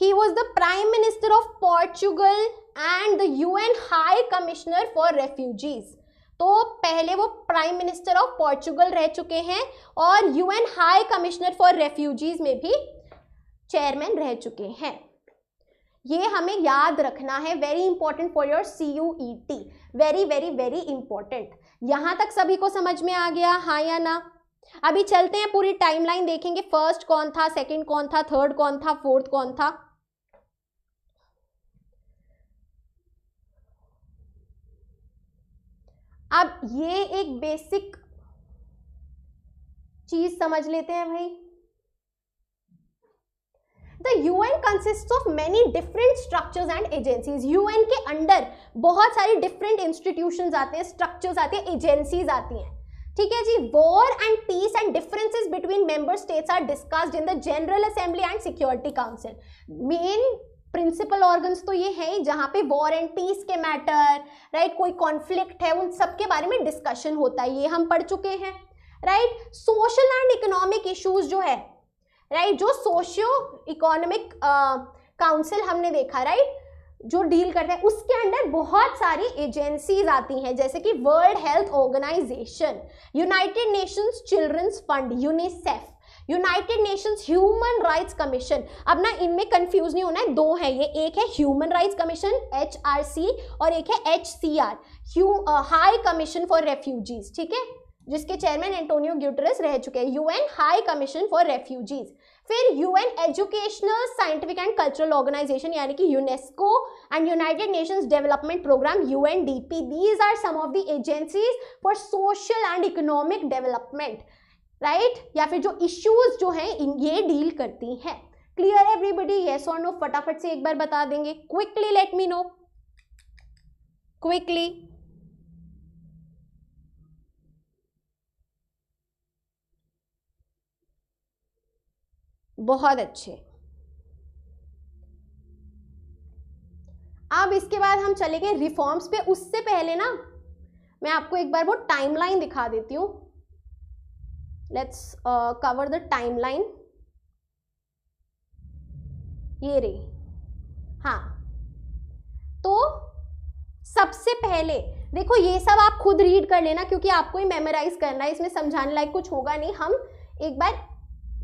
He was the Prime Minister of Portugal and the UN High Commissioner for Refugees. तो पहले वो प्राइम मिनिस्टर ऑफ पोर्चुगल रह चुके हैं और UN high commissioner for refugees में भी चेयरमैन रह चुके हैं। ये हमें याद रखना है, very important for your CUET, very very very important. यहां तक सभी को समझ में आ गया, हाँ या ना? अभी चलते हैं, पूरी टाइमलाइन देखेंगे। फर्स्ट कौन था, सेकंड कौन था, थर्ड कौन था, फोर्थ कौन था। अब ये एक बेसिक चीज समझ लेते हैं भाई। The UN consists of many different structures and agencies. UN के अंडर बहुत सारी डिफरेंट इंस्टीट्यूशंस आते हैं, स्ट्रक्चर्स आते हैं, एजेंसीज आती हैं, ठीक है जी। War and peace and differences between member states are discussed in the general assembly and security council. Main principal organs तो ये हैं जहां पे वॉर एंड पीस के मैटर, राइट, कोई कॉन्फ्लिक्ट है उन सब के बारे में डिस्कशन होता है, ये हम पढ़ चुके हैं, right. Social and economic issues जो है, राइट, जो सोशियो इकोनॉमिक काउंसिल हमने देखा, राइट, जो डील करता है, उसके अंडर बहुत सारी एजेंसीज आती हैं, जैसे कि World Health Organisation, United Nations Children's Fund UNICEF, United Nations Human Rights Commission. अब ना इनमें कंफ्यूज नहीं होना है, दो है ये, एक है ह्यूमन राइट्स कमीशन HRC और एक है HCR, high Commission for refugees, ठीक है, जिसके चेयरमैन एंटोनियो ग्यूटेरस रह चुके हैं। UN High Commission for Refugees. फिर UN Educational Scientific and Cultural Organisation यानी कि UNESCO and United Nations Development Programme UNDP। These are some of the agencies for social and economic development, right, या फिर जो issues जो हैं ये deal करती हैं। Clear everybody? यस और नो? फटाफट से एक बार बता देंगे, quickly let me no, quickly. बहुत अच्छे। अब इसके बाद हम चलेंगे रिफॉर्म्स पे। उससे पहले ना मैं आपको एक बार वो टाइमलाइन दिखा देती हूँ। Let's cover the timeline. ये रही, हाँ। तो सबसे पहले देखो, ये सब आप खुद रीड कर लेना क्योंकि आपको ही मेमोराइज करना है, इसमें समझाने लायक कुछ होगा नहीं। हम एक बार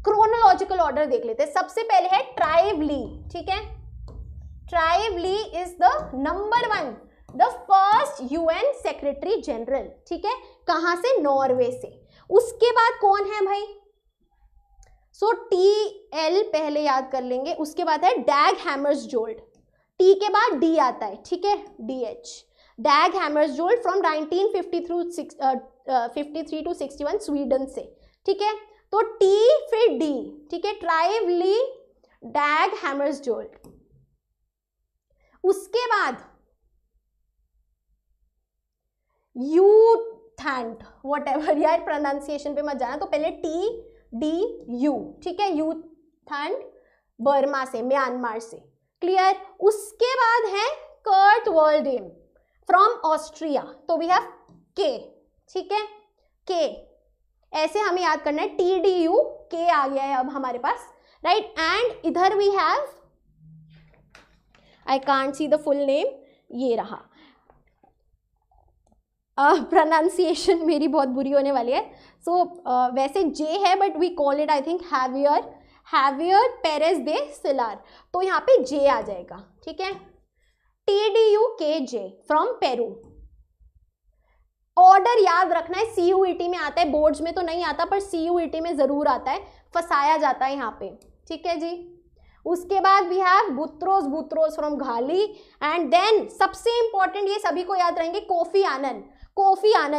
क्रोनोलॉजिकल ऑर्डर देख लेते हैं। सबसे पहले है ट्राइव ली, ठीक है। Trygve Lie is the number 1, the first UN Secretary General, ठीक है। कहां से? नॉर्वे से। उसके बाद कौन है भाई? सो TL पहले याद कर लेंगे, उसके बाद है डैग हैमर्सजोल्ड। T के बाद D आता है, ठीक है, DH, Dag Hammarskjold from 1953 to 61 Sweden से, ठीक है। तो T फिर D, ठीक है, ट्राइव ली डैग हैमर्सजोल्ड। उसके बाद यू थैंट, वट एवर, यार प्रोनाउंसिएशन पे मत जाना। तो पहले T, DU, ठीक है, यूथन बर्मा से, म्यांमार से, क्लियर। उसके बाद है कर्ट वर्ल्डेम फ्रॉम ऑस्ट्रिया, तो वी हैव K, ठीक है, K ऐसे हमें याद करना है, TDU, K आ गया है अब हमारे पास, राइट। एंड इधर we have, I can't see the full name, ये रहा, प्रोनाउंसिएशन मेरी बहुत बुरी होने वाली है, सो वैसे J है but we call it I think Javier Perez de Cuellar, तो यहाँ पे J आ जाएगा, ठीक है, TDUKJ फ्रॉम पेरू। ऑर्डर याद रखना है, CUET में आता है, बोर्ड्स में तो नहीं आता पर CUET में जरूर आता है, फंसाया जाता है यहाँ पे, ठीक है जी। उसके बाद we have Boutros from Ghali, and then सबसे इंपॉर्टेंट, ये सभी को याद रहेंगे, कोफी आनन,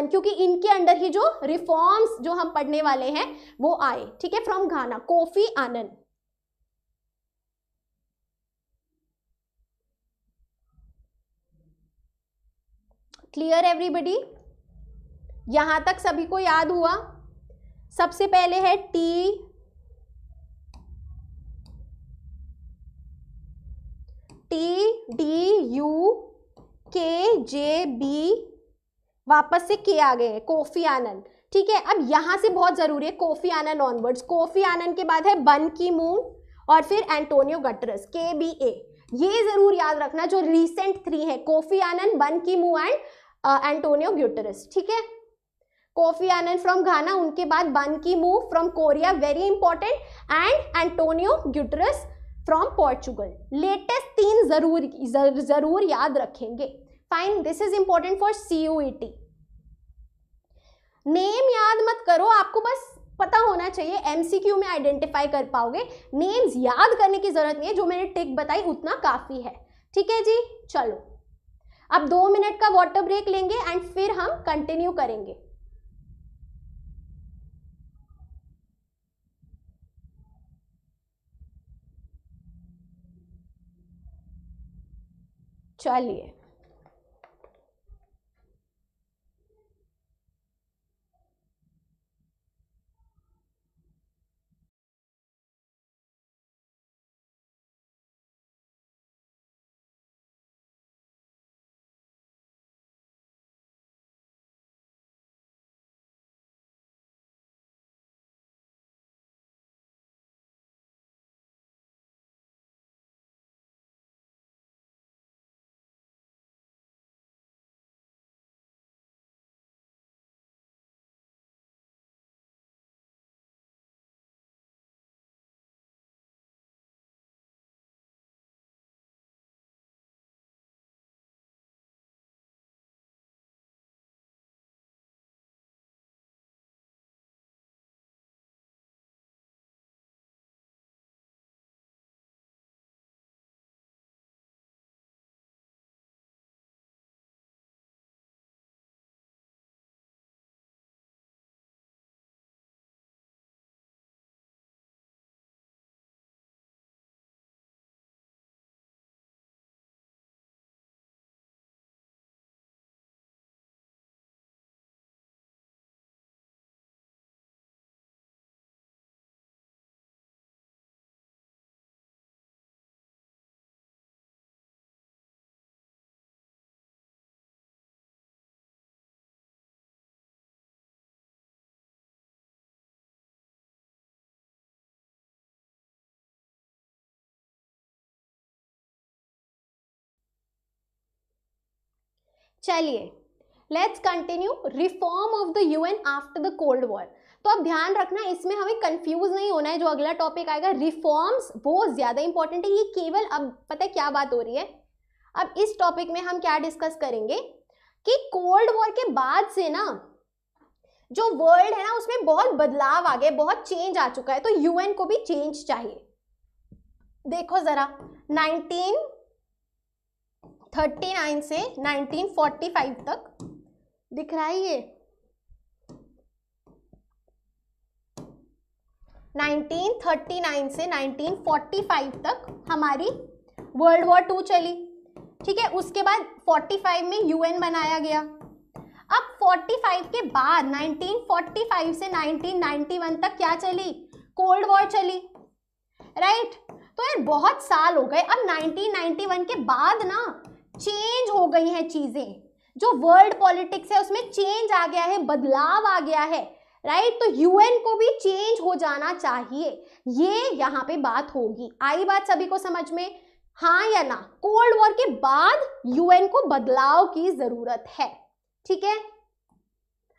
क्योंकि इनके अंडर ही जो रिफॉर्म्स जो हम पढ़ने वाले हैं वो आए, ठीक है, फ्रॉम घाना, कोफी आनन। क्लियर एवरीबडी, यहां तक सभी को याद हुआ। सबसे पहले है TDUKJB, वापस से K आ गए हैं, कोफी आनन, ठीक है। अब यहां से बहुत जरूरी है कोफी आनन ऑनवर्ड्स, कोफी आनन के बाद है बन की मून और फिर एंटोनियो गटरस, KBA, ये जरूर याद रखना, जो रिसेंट 3 है, कोफी आनन, बन Ki moon and Antonio Guterres, ठीक है। कोफी आनन फ्रॉम घाना, उनके बाद Ban Ki moon from Korea, very important, and Antonio Guterres from Portugal. Latest 3 जरूर याद रखेंगे, fine, this is important for CUET। Name याद मत करो, आपको बस पता होना चाहिए, MCQ में आइडेंटिफाई कर पाओगे, नेम्स याद करने की जरूरत नहीं है, जो मैंने टिक बताई उतना काफी है, ठीक है जी। चलो अब 2 मिनट का वाटर ब्रेक लेंगे एंड फिर हम कंटिन्यू करेंगे। चलिए, चलिए let's continue, reform of the UN after the cold war. तो अब ध्यान रखना, इसमें हमें कंफ्यूज नहीं होना है, जो अगला टॉपिक आएगा रिफॉर्म्स बहुत ज्यादा इंपॉर्टेंट है, ये केवल, अब पता है क्या बात हो रही है, अब इस टॉपिक में हम क्या डिस्कस करेंगे कि कोल्ड वॉर के बाद से ना जो वर्ल्ड है ना उसमें बहुत बदलाव आ गए, बहुत चेंज आ चुका है, तो UN को भी चेंज चाहिए। देखो जरा 1939 से 1945 तक दिख रहा है, ये 1939 से 1945 तक हमारी वर्ल्ड वॉर 2 चली, ठीक है। उसके बाद 45 में UN बनाया गया। अब 45 के बाद 1945 से 1991 तक क्या चली, कोल्ड वॉर चली, राइट। तो यार बहुत साल हो गए, अब 1991 के बाद ना चेंज हो गई हैं चीजें, जो वर्ल्ड पॉलिटिक्स है उसमें चेंज आ गया है, बदलाव आ गया है, राइट। तो यूएन को भी चेंज हो जाना चाहिए, ये यहाँ पे बात होगी। आई बात सभी को समझ में, हाँ या ना? कोल्ड वॉर के बाद यूएन को बदलाव की जरूरत है, ठीक है।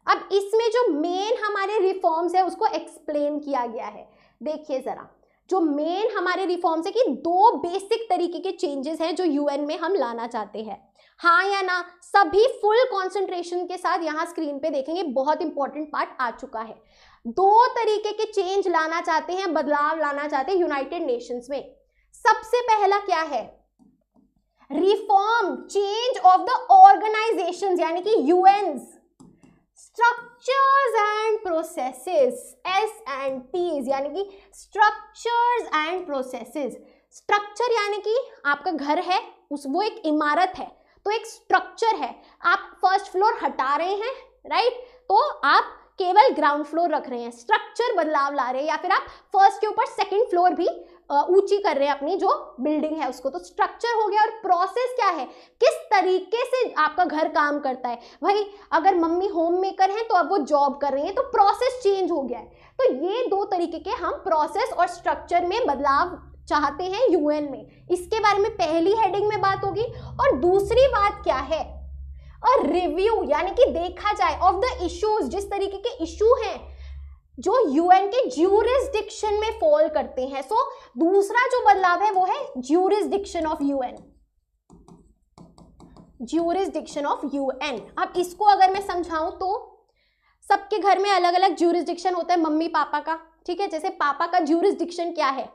अब इसमें जो मेन हमारे रिफॉर्म्स है उसको एक्सप्लेन किया गया है। देखिए जरा, जो मेन हमारे रिफॉर्म्स है कि 2 बेसिक तरीके के चेंजेस हैं जो यूएन में हम लाना चाहते हैं, हाँ या ना? सभी फुल कंसंट्रेशन के साथ यहाँ स्क्रीन पे देखेंगे, बहुत इंपॉर्टेंट पार्ट आ चुका है। 2 तरीके के चेंज लाना चाहते हैं, बदलाव लाना चाहते हैं यूनाइटेड नेशंस में। सबसे पहला क्या है? Reform, change of the organisations, यानी कि यूएन्स, स्ट्रक्चर्स एंड प्रोसेसेस, S&Ps, यानी कि स्ट्रक्चर्स एंड प्रोसेसेस। स्ट्रक्चर यानी कि आपका घर है, वो एक इमारत है, तो एक स्ट्रक्चर है। आप फर्स्ट फ्लोर हटा रहे हैं, राइट, तो आप केवल ग्राउंड फ्लोर रख रहे हैं, स्ट्रक्चर बदलाव ला रहे हैं, या फिर आप फर्स्ट के ऊपर सेकंड फ्लोर भी ऊंची कर रहे हैं अपनी जो बिल्डिंग है उसको, तो स्ट्रक्चर हो गया। और प्रोसेस क्या है? किस तरीके से आपका घर काम करता है। भाई अगर मम्मी होम मेकर हैं तो अब वो जॉब कर रही हैं, तो प्रोसेस चेंज हो गया है। तो ये 2 तरीके के हम प्रोसेस और स्ट्रक्चर में बदलाव चाहते हैं यूएन में, इसके बारे में पहली हेडिंग में बात होगी। और दूसरी बात क्या है? और रिव्यू, यानी कि देखा जाए ऑफ द इश्यूज, जिस तरीके के इशू हैं जो यूएन के ज्यूरिसडिक्शन में फॉल करते हैं। सो दूसरा जो बदलाव है वो है jurisdiction of UN, jurisdiction of UN. अब इसको अगर मैं समझाऊं तो सबके घर में अलग अलग ज्यूरिसडिक्शन होता है, मम्मी पापा का, ठीक है। जैसे पापा का ज्यूरिसडिक्शन क्या है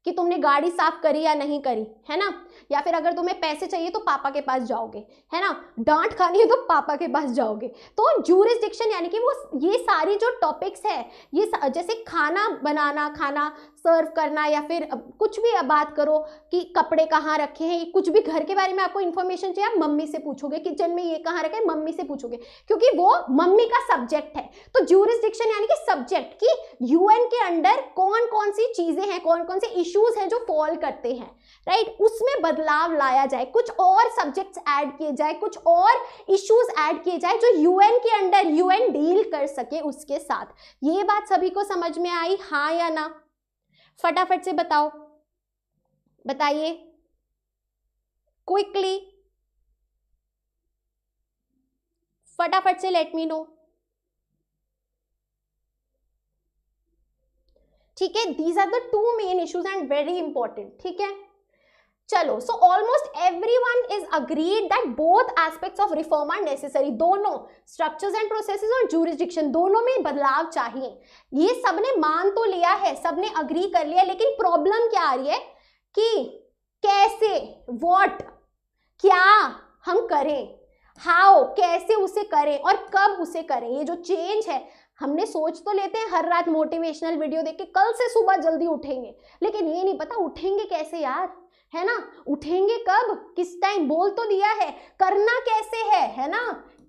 कि तुमने गाड़ी साफ करी या नहीं करी, है ना, या फिर अगर तुम्हें पैसे चाहिए तो पापा के पास जाओगे, है ना, डांट खानी है तो पापा के पास जाओगे। तो ज्यूरिसडिक्शन यानी कि वो ये सारी जो टॉपिक्स है, ये जैसे खाना बनाना, खाना सर्व करना, या फिर कुछ भी बात करो कि कपड़े कहाँ रखे हैं, कुछ भी घर के बारे में आपको इन्फॉर्मेशन चाहिए, आप मम्मी से पूछोगे, किचन में ये कहाँ रखा है, मम्मी से पूछोगे, क्योंकि वो मम्मी का सब्जेक्ट है। तो ज्यूरिसडिक्शन यानी कि सब्जेक्ट, कि यूएन के अंडर कौन कौन सी चीजें हैं, कौन कौन से इश्यूज हैं जो फॉल करते हैं, राइट, उसमें बदलाव लाया जाए, कुछ और सब्जेक्ट्स ऐड किए जाए, कुछ और इश्यूज ऐड किए जाए जो यूएन के अंडर यूएन डील कर सके उसके साथ। ये बात सभी को समझ में आई, हाँ या ना? फटाफट से बताओ, बताइए क्विकली, फटाफट से लेट मी नो, ठीक है। These are the 2 main issues and very important, ठीक है। चलो, so almost everyone is agreed that both aspects of reform are necessary. दोनों स्ट्रक्चर्स एंड प्रोसेसेस और ज्यूरिसडिक्शन दोनों में बदलाव चाहिए, ये सबने मान तो लिया है, सबने अग्री कर लिया। लेकिन प्रॉब्लम क्या आ रही है कि कैसे, व्हाट, क्या हम करें, हाउ, कैसे उसे करें और कब उसे करें। ये जो चेंज है, हमने सोच तो लेते हैं हर रात मोटिवेशनल वीडियो देख के कल से सुबह जल्दी उठेंगे, लेकिन ये नहीं पता उठेंगे कैसे यार, है ना, उठेंगे कब, किस टाइम, बोल तो दिया है, करना कैसे है ना,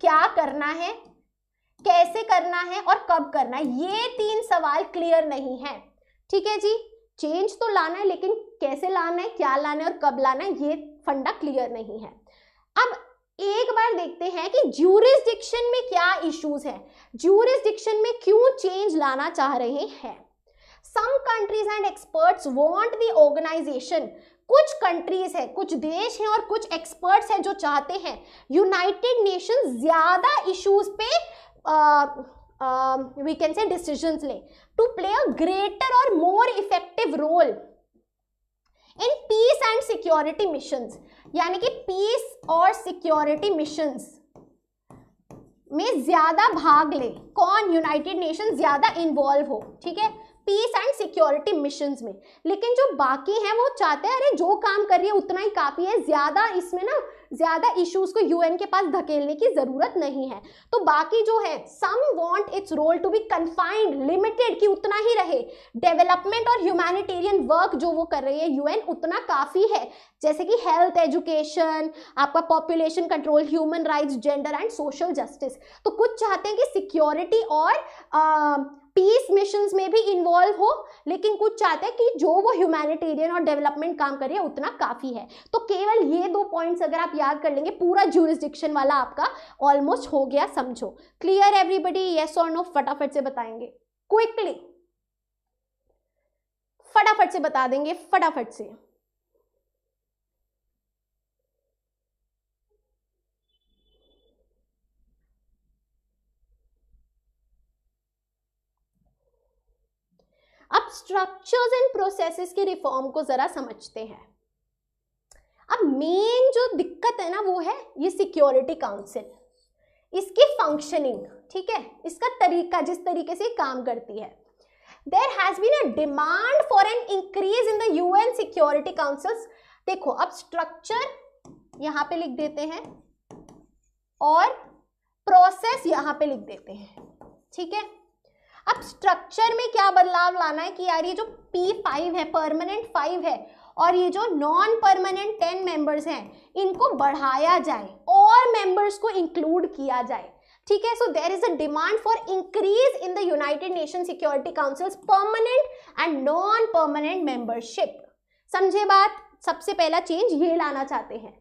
क्या करना है, कैसे करना है और कब करना है, ये 3 सवाल क्लियर नहीं है, ठीक है जी। चेंज तो लाना है, लेकिन कैसे लाना है, क्या लाना है और कब लाना है, ये फंडा क्लियर नहीं है। अब एक बार देखते हैं कि ज्यूरिसडिक्शन में क्या इश्यूज हैं, ज्यूरिसडिक्शन में क्यों चेंज लाना चाह रहे हैं। Some countries and experts want the organisation, कुछ कंट्रीज है, कुछ देश हैं और कुछ एक्सपर्ट्स हैं जो चाहते हैं यूनाइटेड नेशन ज्यादा इश्यूज पे वी कैन से डिसीजंस ले, टू प्ले अ ग्रेटर और more effective role in peace and security missions, यानी कि पीस और सिक्योरिटी मिशंस में ज्यादा भाग ले, कौन, यूनाइटेड नेशन ज्यादा इन्वॉल्व हो, ठीक है, पीस एंड सिक्योरिटी मिशंस में। लेकिन जो बाकी हैं वो चाहते हैं अरे जो काम कर रही है उतना ही काफी है, ज्यादा इसमें ना ज्यादा इश्यूज को यूएन के पास धकेलने की जरूरत नहीं है। तो बाकी जो है, some want its role to be confined, limited, कि उतना ही रहे, डेवलपमेंट और ह्यूमैनिटेरियन वर्क जो वो कर रही है यूएन उतना काफी है, जैसे कि हेल्थ, एजुकेशन, आपका population control, human rights, gender and social justice. तो कुछ चाहते हैं कि सिक्योरिटी और पीस मिशंस में भी इन्वॉल्व हो, लेकिन कुछ चाहते हैं कि जो वो ह्यूमैनिटेरियन और डेवलपमेंट काम कर रही है उतना काफी है। तो केवल ये 2 पॉइंट्स अगर आप याद कर लेंगे, पूरा ज्यूरिसडिक्शन वाला आपका ऑलमोस्ट हो गया, समझो। क्लियर एवरीबडी, यस और नो? फटाफट से बताएंगे, क्विकली, फटाफट से बता देंगे, फटाफट से। अब स्ट्रक्चर्स एंड प्रोसेसेस के रिफॉर्म को जरा समझते हैं। अब मेन जो दिक्कत है ना वो है ये सिक्योरिटी काउंसिल, इसकी फंक्शनिंग, ठीक है, इसका तरीका, जिस तरीके से काम करती है। There has been a demand for an increase in the UN security councils. देखो अब स्ट्रक्चर यहां पे लिख देते हैं और प्रोसेस यहां पे लिख देते हैं, ठीक है। अब स्ट्रक्चर में क्या बदलाव लाना है कि यार ये जो P5 है, परमानेंट 5 है, और ये जो नॉन परमानेंट 10 मेंबर्स हैं इनको बढ़ाया जाए और मेंबर्स को इंक्लूड किया जाए, ठीक है। So there is a demand for increase in the United Nation security councils permanent and non permanent membership. समझे बात? सबसे पहला चेंज ये लाना चाहते हैं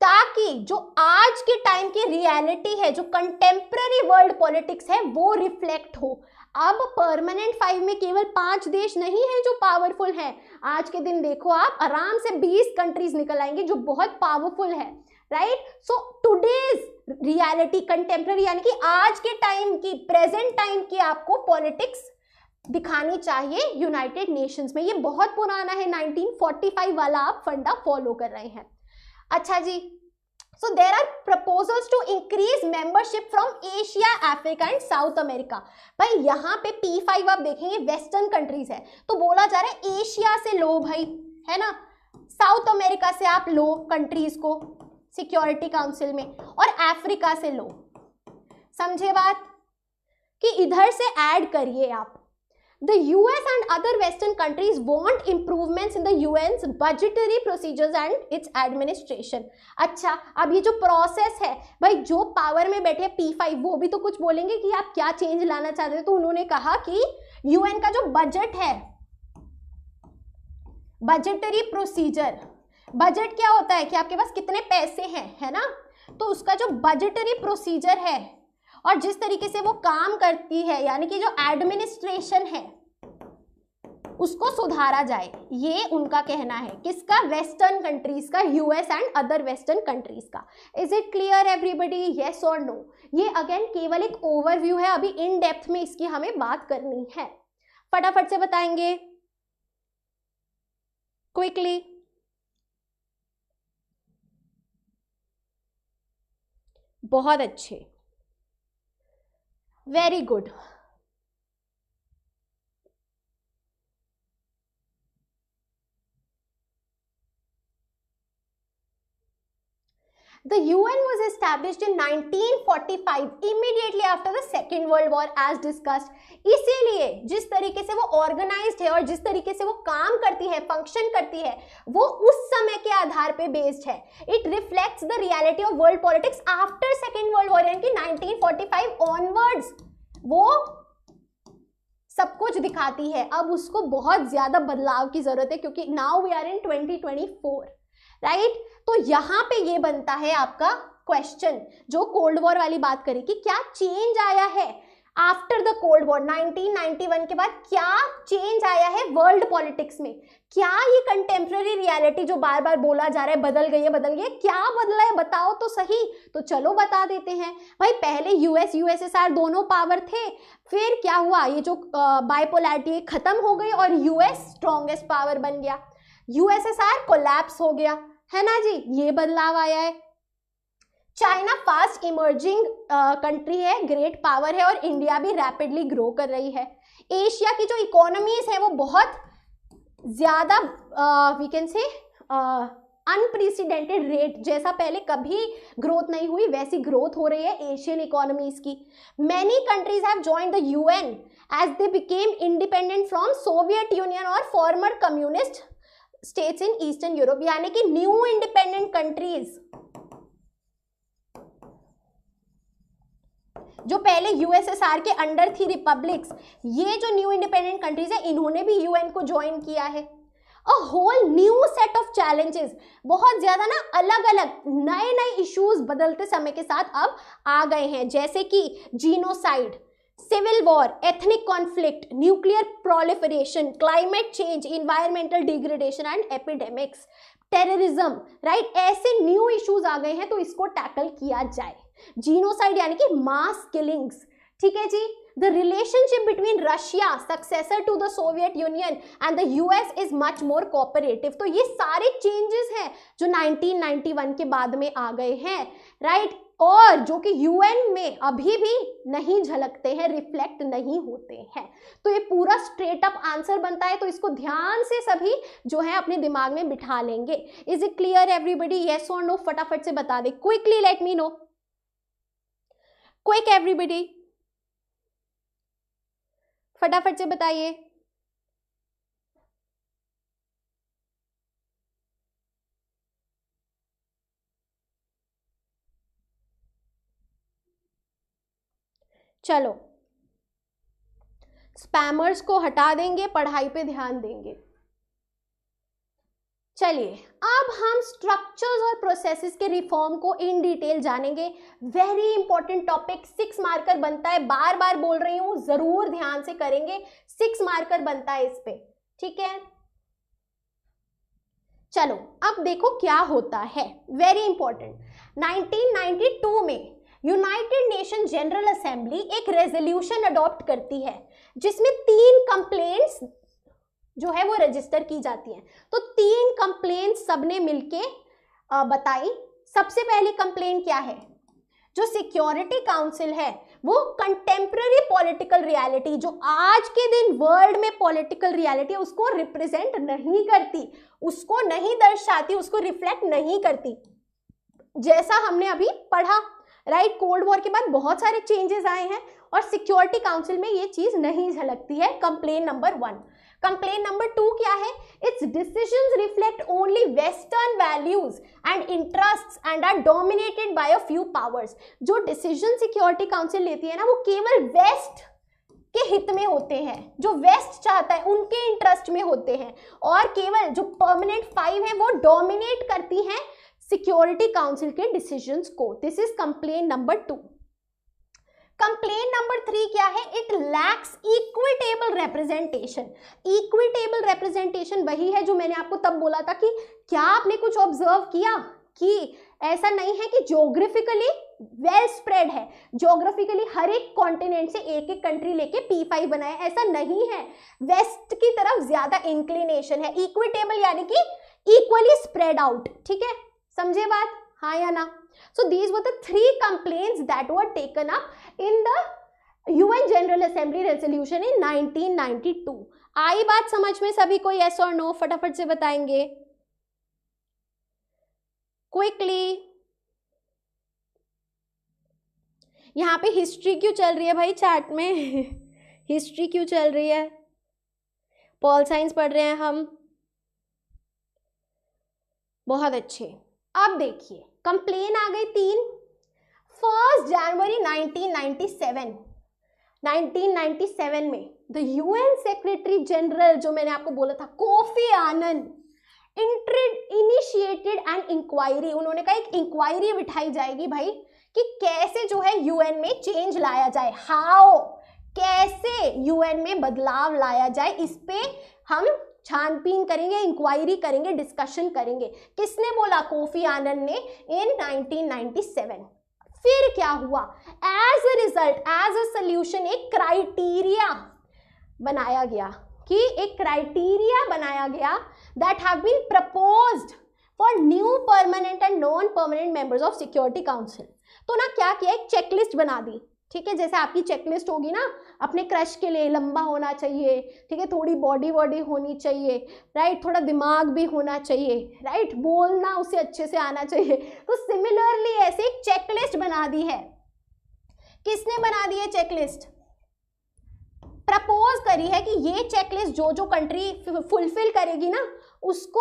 ताकि जो आज के टाइम की रियलिटी है, जो कंटेम्पररी वर्ल्ड पॉलिटिक्स है, वो रिफ्लेक्ट हो। अब परमानेंट 5 में केवल 5 देश नहीं है जो पावरफुल हैं। आज के दिन देखो आप आराम से 20 कंट्रीज निकल आएंगे जो बहुत पावरफुल है, right. So today's reality, contemporary यानी कि आज के टाइम की, प्रेजेंट टाइम की आपको पॉलिटिक्स दिखानी चाहिए यूनाइटेड नेशंस में। ये बहुत पुराना है, 1945 वाला आप फंडा फॉलो कर रहे हैं। अच्छा जी, so there are proposals to increase membership from Asia, Africa and South America। भाई यहाँ पे P5 आप देखेंगे वेस्टर्न कंट्रीज है, तो बोला जा रहा है एशिया से लो भाई, है ना, साउथ अमेरिका से आप लो कंट्रीज को सिक्योरिटी काउंसिल में, और अफ्रीका से लो। समझे बात? कि इधर से ऐड करिए आप। The US and other Western countries want improvements in the UN's budgetary procedures and its administration। अच्छा, अब ये जो प्रोसेस है भाई, जो पावर में बैठे P5 वो भी तो कुछ बोलेंगे कि आप क्या चेंज लाना चाहते हो। तो उन्होंने कहा कि UN का जो बजट है, बजटरी प्रोसीजर, बजट क्या होता है कि आपके पास कितने पैसे हैं, है ना, तो उसका जो बजटरी प्रोसीजर है और जिस तरीके से वो काम करती है, यानी कि जो एडमिनिस्ट्रेशन है उसको सुधारा जाए, ये उनका कहना है। किसका? वेस्टर्न कंट्रीज का, US and other western countries का। Is it clear everybody, yes और नो? ये अगेन केवल एक ओवरव्यू है, अभी इन डेप्थ में इसकी हमें बात करनी है। फटाफट से बताएंगे, क्विकली। बहुत अच्छे, very good. The UN was established in 1945, immediately after the Second World War, as discussed। इसीलिए जिस तरीके से वो ऑर्गेनाइज्ड है और जिस तरीके से वो काम करती है, फंक्शन करती है, वो उस समय के आधार पे बेस्ड है। It reflects the reality of world politics after second world war, यानी कि 1945 ऑनवर्ड्स वो सब कुछ दिखाती है। अब उसको बहुत ज्यादा बदलाव की जरूरत है क्योंकि now we are in 2024, right. तो यहां पे ये बनता है आपका क्वेश्चन, जो कोल्ड वॉर वाली बात करी कि क्या चेंज आया है आफ्टर द कोल्ड वॉर, 1991 के बाद क्या चेंज आया है वर्ल्ड पॉलिटिक्स में। क्या ये कंटेम्पररी रियलिटी जो बार बार बोला जा रहा है बदल गई है, क्या बदला है बताओ तो सही। तो चलो बता देते हैं भाई। पहले यूएस यूएसएसआर दोनों पावर थे, फिर क्या हुआ, ये जो बाइपोलैरिटी खत्म हो गई और यूएस स्ट्रॉन्गेस्ट पावर बन गया, यूएसएसआर कोलैप्स हो गया, है ना जी, ये बदलाव आया है। चाइना फास्ट इमर्जिंग कंट्री है, ग्रेट पावर है, और इंडिया भी रैपिडली ग्रो कर रही है। एशिया की जो इकोनॉमीज है वो बहुत ज्यादा we can say unprecedented rate, जैसा पहले कभी ग्रोथ नहीं हुई वैसी ग्रोथ हो रही है एशियन इकोनॉमीज की। Many countries have joined the UN as they became independent from Soviet Union और former communist states in eastern Europe, यानी कि न्यू इंडिपेंडेंट कंट्रीज जो पहले यूएसएसआर के अंडर थी रिपब्लिक्स, ये जो न्यू इंडिपेंडेंट कंट्रीज है, इन्होंने भी यूएन को ज्वाइन किया है। A whole new set of challenges, बहुत ज्यादा ना अलग अलग नए नए इश्यूज बदलते समय के साथ अब आ गए हैं, जैसे कि genocide, civil war, ethnic conflict, nuclear proliferation, climate change, environmental degradation and epidemics, terrorism, right. ऐसे न्यू इश्यूज आ गए हैं तो इसको टैकल किया जाए। जीनोसाइड यानी कि मास किलिंग्स, ठीक है जी। The relationship between Russia, successor to the Soviet Union, and the US is much more cooperative. तो ये सारे चेंजेस हैं जो 1991 के बाद में आ गए हैं, राइट, और जो कि यूएन में अभी भी नहीं झलकते हैं, रिफ्लेक्ट नहीं होते हैं। तो ये पूरा स्ट्रेट अप आंसर बनता है, तो इसको ध्यान से सभी जो है अपने दिमाग में बिठा लेंगे। Is it clear everybody? Yes और नो फटाफट से बता दे, quickly let me know, quick everybody, फटाफट से बताइए। चलो, स्पैमर्स को हटा देंगे, पढ़ाई पे ध्यान देंगे। चलिए, अब हम स्ट्रक्चर्स और प्रोसेसेस के रिफॉर्म को इन डिटेल जानेंगे। वेरी इंपॉर्टेंट टॉपिक, 6 मार्कर बनता है, बार बार बोल रही हूं, जरूर ध्यान से करेंगे, 6 मार्कर बनता है इस पे, ठीक है। चलो, अब देखो क्या होता है, वेरी इंपॉर्टेंट। 1992 में यूनाइटेड नेशन जनरल असेंबली एक रेजोल्यूशन अडॉप्ट करती है जिसमें 3 कंप्लेंट्स जो है वो रजिस्टर की जाती हैं। तो 3 कंप्लेंट्स सबने मिलके बताई। सबसे पहली कंप्लेंट क्या है, जो सिक्योरिटी काउंसिल है वो कंटेम्पररी पॉलिटिकल रियलिटी, जो आज के दिन वर्ल्ड में पॉलिटिकल रियलिटी है, उसको रिप्रेजेंट नहीं करती, उसको नहीं दर्शाती, उसको रिफ्लेक्ट नहीं करती। जैसा हमने अभी पढ़ा, राइट, कोल्ड वॉर के बाद बहुत सारे चेंजेस आए हैं और सिक्योरिटी काउंसिल में ये चीज नहीं झलकती है। Complain number 1। कंप्लेन नंबर 2 क्या है, its decisions reflect only western values and interests and are dominated by a few powers. जो डिसीजन सिक्योरिटी काउंसिल लेती है ना, वो केवल वेस्ट के हित में होते हैं, जो वेस्ट चाहता है उनके इंटरेस्ट में होते हैं, और केवल जो परमानेंट 5 है वो डोमिनेट करती हैं सिक्योरिटी काउंसिल के डिसीजंस को। This is complain number 2। Complain number 3 क्या है, it lacks equitable representation. Equitable representation वही है जो मैंने आपको तब बोला था कि क्या आपने कुछ ऑब्जर्व किया कि ऐसा नहीं है कि ज्योग्राफिकली वेल स्प्रेड है, ज्योग्राफिकली हर एक कॉन्टिनेंट से एक एक कंट्री लेके P5 बनाया, ऐसा नहीं है। वेस्ट की तरफ ज्यादा इंक्लिनेशन है। इक्विटेबल यानी कि इक्वली स्प्रेड आउट, ठीक है, समझे बात, हाँ या ना। So these were the 3 complaints that were taken up in the UN General Assembly resolution in 1992. आई बात समझ में सभी को, yes or no फटाफट से बताएंगे क्विकली। यहाँ पे हिस्ट्री क्यों चल रही है भाई चैट में? हिस्ट्री क्यों चल रही है? पॉल साइंस पढ़ रहे हैं हम, बहुत अच्छे। अब देखिए, कंप्लेन आ गई 3। 1 जनवरी 1997 में द यूएन सेक्रेटरी जनरल, जो मैंने आपको बोला था, कोफी आनन, इनिशिएटेड एन इंक्वायरी। उन्होंने कहा एक इंक्वायरी बिठाई जाएगी भाई कि कैसे जो है यूएन में चेंज लाया जाए, हाउ, कैसे यूएन में बदलाव लाया जाए, इस पे हम छानबीन करेंगे, इंक्वायरी करेंगे, डिस्कशन करेंगे। किसने बोला? कोफी आनन ने इन 1997। फिर क्या हुआ? As a result, as a solution, एक क्राइटेरिया बनाया गया कि एक क्राइटेरिया बनाया गया that have been proposed for new permanent and non permanent members of security council. तो ना क्या किया, एक चेकलिस्ट बना दी, ठीक है, जैसे आपकी चेकलिस्ट होगी ना अपने क्रश के लिए, लंबा होना चाहिए, ठीक है, थोड़ी बॉडी होनी चाहिए, राइट, थोड़ा दिमाग भी होना चाहिए, राइट, बोलना उसे अच्छे से आना चाहिए। तो सिमिलरली ऐसे एक चेकलिस्ट बना दी है। किसने बना दी है चेकलिस्ट? प्रपोज करी है कि ये चेकलिस्ट जो जो कंट्री फुलफिल करेगी ना, उसको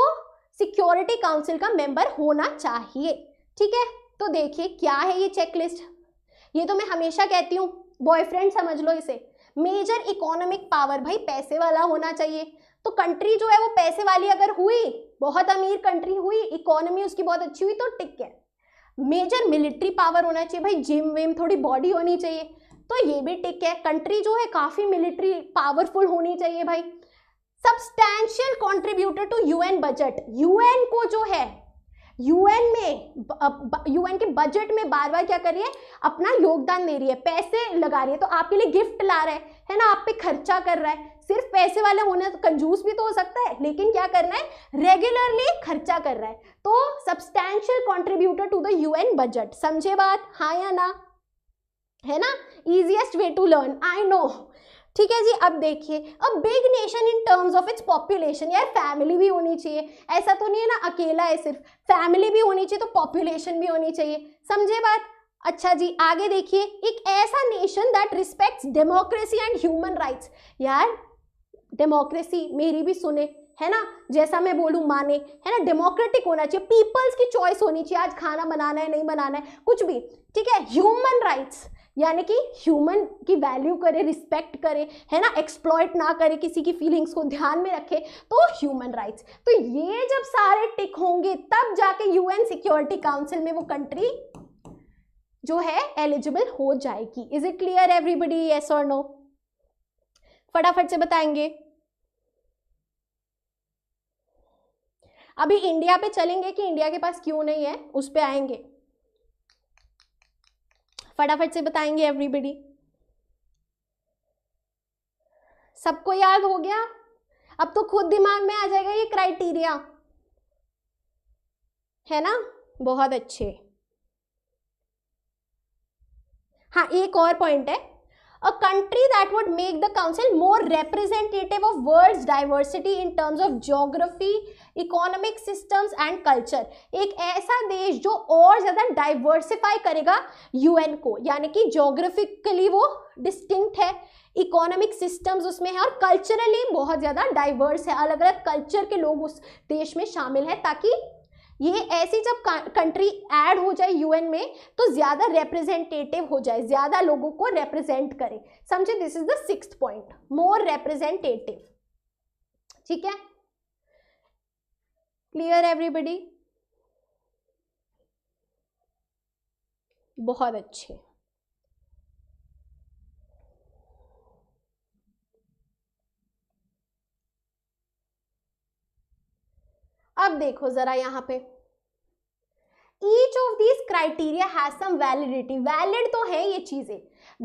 सिक्योरिटी काउंसिल का मेंबर होना चाहिए, ठीक है। तो देखिए क्या है ये चेकलिस्ट। ये तो मैं हमेशा कहती हूँ, बॉयफ्रेंड समझ लो इसे। मेजर इकोनॉमिक पावर, भाई पैसे वाला होना चाहिए। तो कंट्री जो है वो पैसे वाली अगर हुई, बहुत अमीर कंट्री हुई, इकोनॉमी उसकी बहुत अच्छी हुई, तो टिक है। मेजर मिलिट्री पावर होना चाहिए, भाई जिम विम थोड़ी बॉडी होनी चाहिए, तो ये भी टिक है। कंट्री जो है काफी मिलिट्री पावरफुल होनी चाहिए भाई। Substantial contributor to UN budget, UN को जो है यूएन के बजट में बार बार क्या कर रही है, अपना योगदान दे रही है, पैसे लगा रही है। तो आपके लिए गिफ्ट ला रहा है ना, आप पे खर्चा कर रहा है। सिर्फ पैसे वाले होने तो कंजूस भी तो हो सकता है, लेकिन क्या करना है, रेगुलरली खर्चा कर रहा है। तो substantial contributor to the UN budget, समझे बात, हाँ या ना, है ना। Easiest way to learn, I know. ठीक है जी, अब देखिए, a big nation in terms of its population, यार फैमिली भी होनी चाहिए, ऐसा तो नहीं है ना अकेला है सिर्फ, फैमिली भी होनी चाहिए तो पॉपुलेशन भी होनी चाहिए, समझे बात। अच्छा जी, आगे देखिए, एक ऐसा nation that respects democracy and human rights, यार डेमोक्रेसी मेरी भी सुने, है ना, जैसा मैं बोलूं माने, है ना, डेमोक्रेटिक होना चाहिए, पीपल्स की चॉइस होनी चाहिए, आज खाना बनाना है नहीं बनाना है कुछ भी, ठीक है। ह्यूमन राइट्स यानी कि ह्यूमन की वैल्यू करे, रिस्पेक्ट करे, है ना, एक्सप्लॉइट ना करे, किसी की फीलिंग्स को ध्यान में रखे, तो ह्यूमन राइट्स। तो ये जब सारे टिक होंगे तब जाके यूएन सिक्योरिटी काउंसिल में वो कंट्री जो है एलिजिबल हो जाएगी। Is it clear everybody, yes और नो, फटाफट से बताएंगे। अभी इंडिया पे चलेंगे कि इंडिया के पास क्यों नहीं है, उस पे आएंगे, फटाफट से बताएंगे एवरीबडी। सबको याद हो गया, अब तो खुद दिमाग में आ जाएगा ये क्राइटेरिया, है ना, बहुत अच्छे। हाँ, एक और पॉइंट है, a country that would make the council more representative of world's diversity in terms of geography, economic systems and culture, एक ऐसा देश जो और ज्यादा डाइवर्सिफाई करेगा यूएन को, यानी कि जोग्राफिकली वो डिस्टिंक्ट है, इकोनॉमिक सिस्टम्स उसमें है, और कल्चरली बहुत ज्यादा डाइवर्स है, अलग अलग कल्चर के लोग उस देश में शामिल है, ताकि ये ऐसी जब कंट्री ऐड हो जाए यूएन में तो ज्यादा रिप्रेजेंटेटिव हो जाए, ज्यादा लोगों को रिप्रेजेंट करे, समझे। This is the 6th point, more representative, ठीक है, क्लियर एवरीबडी, बहुत अच्छे। अब देखो जरा यहाँ पे, each of these criteria has some validity, valid तो है ये चीजें,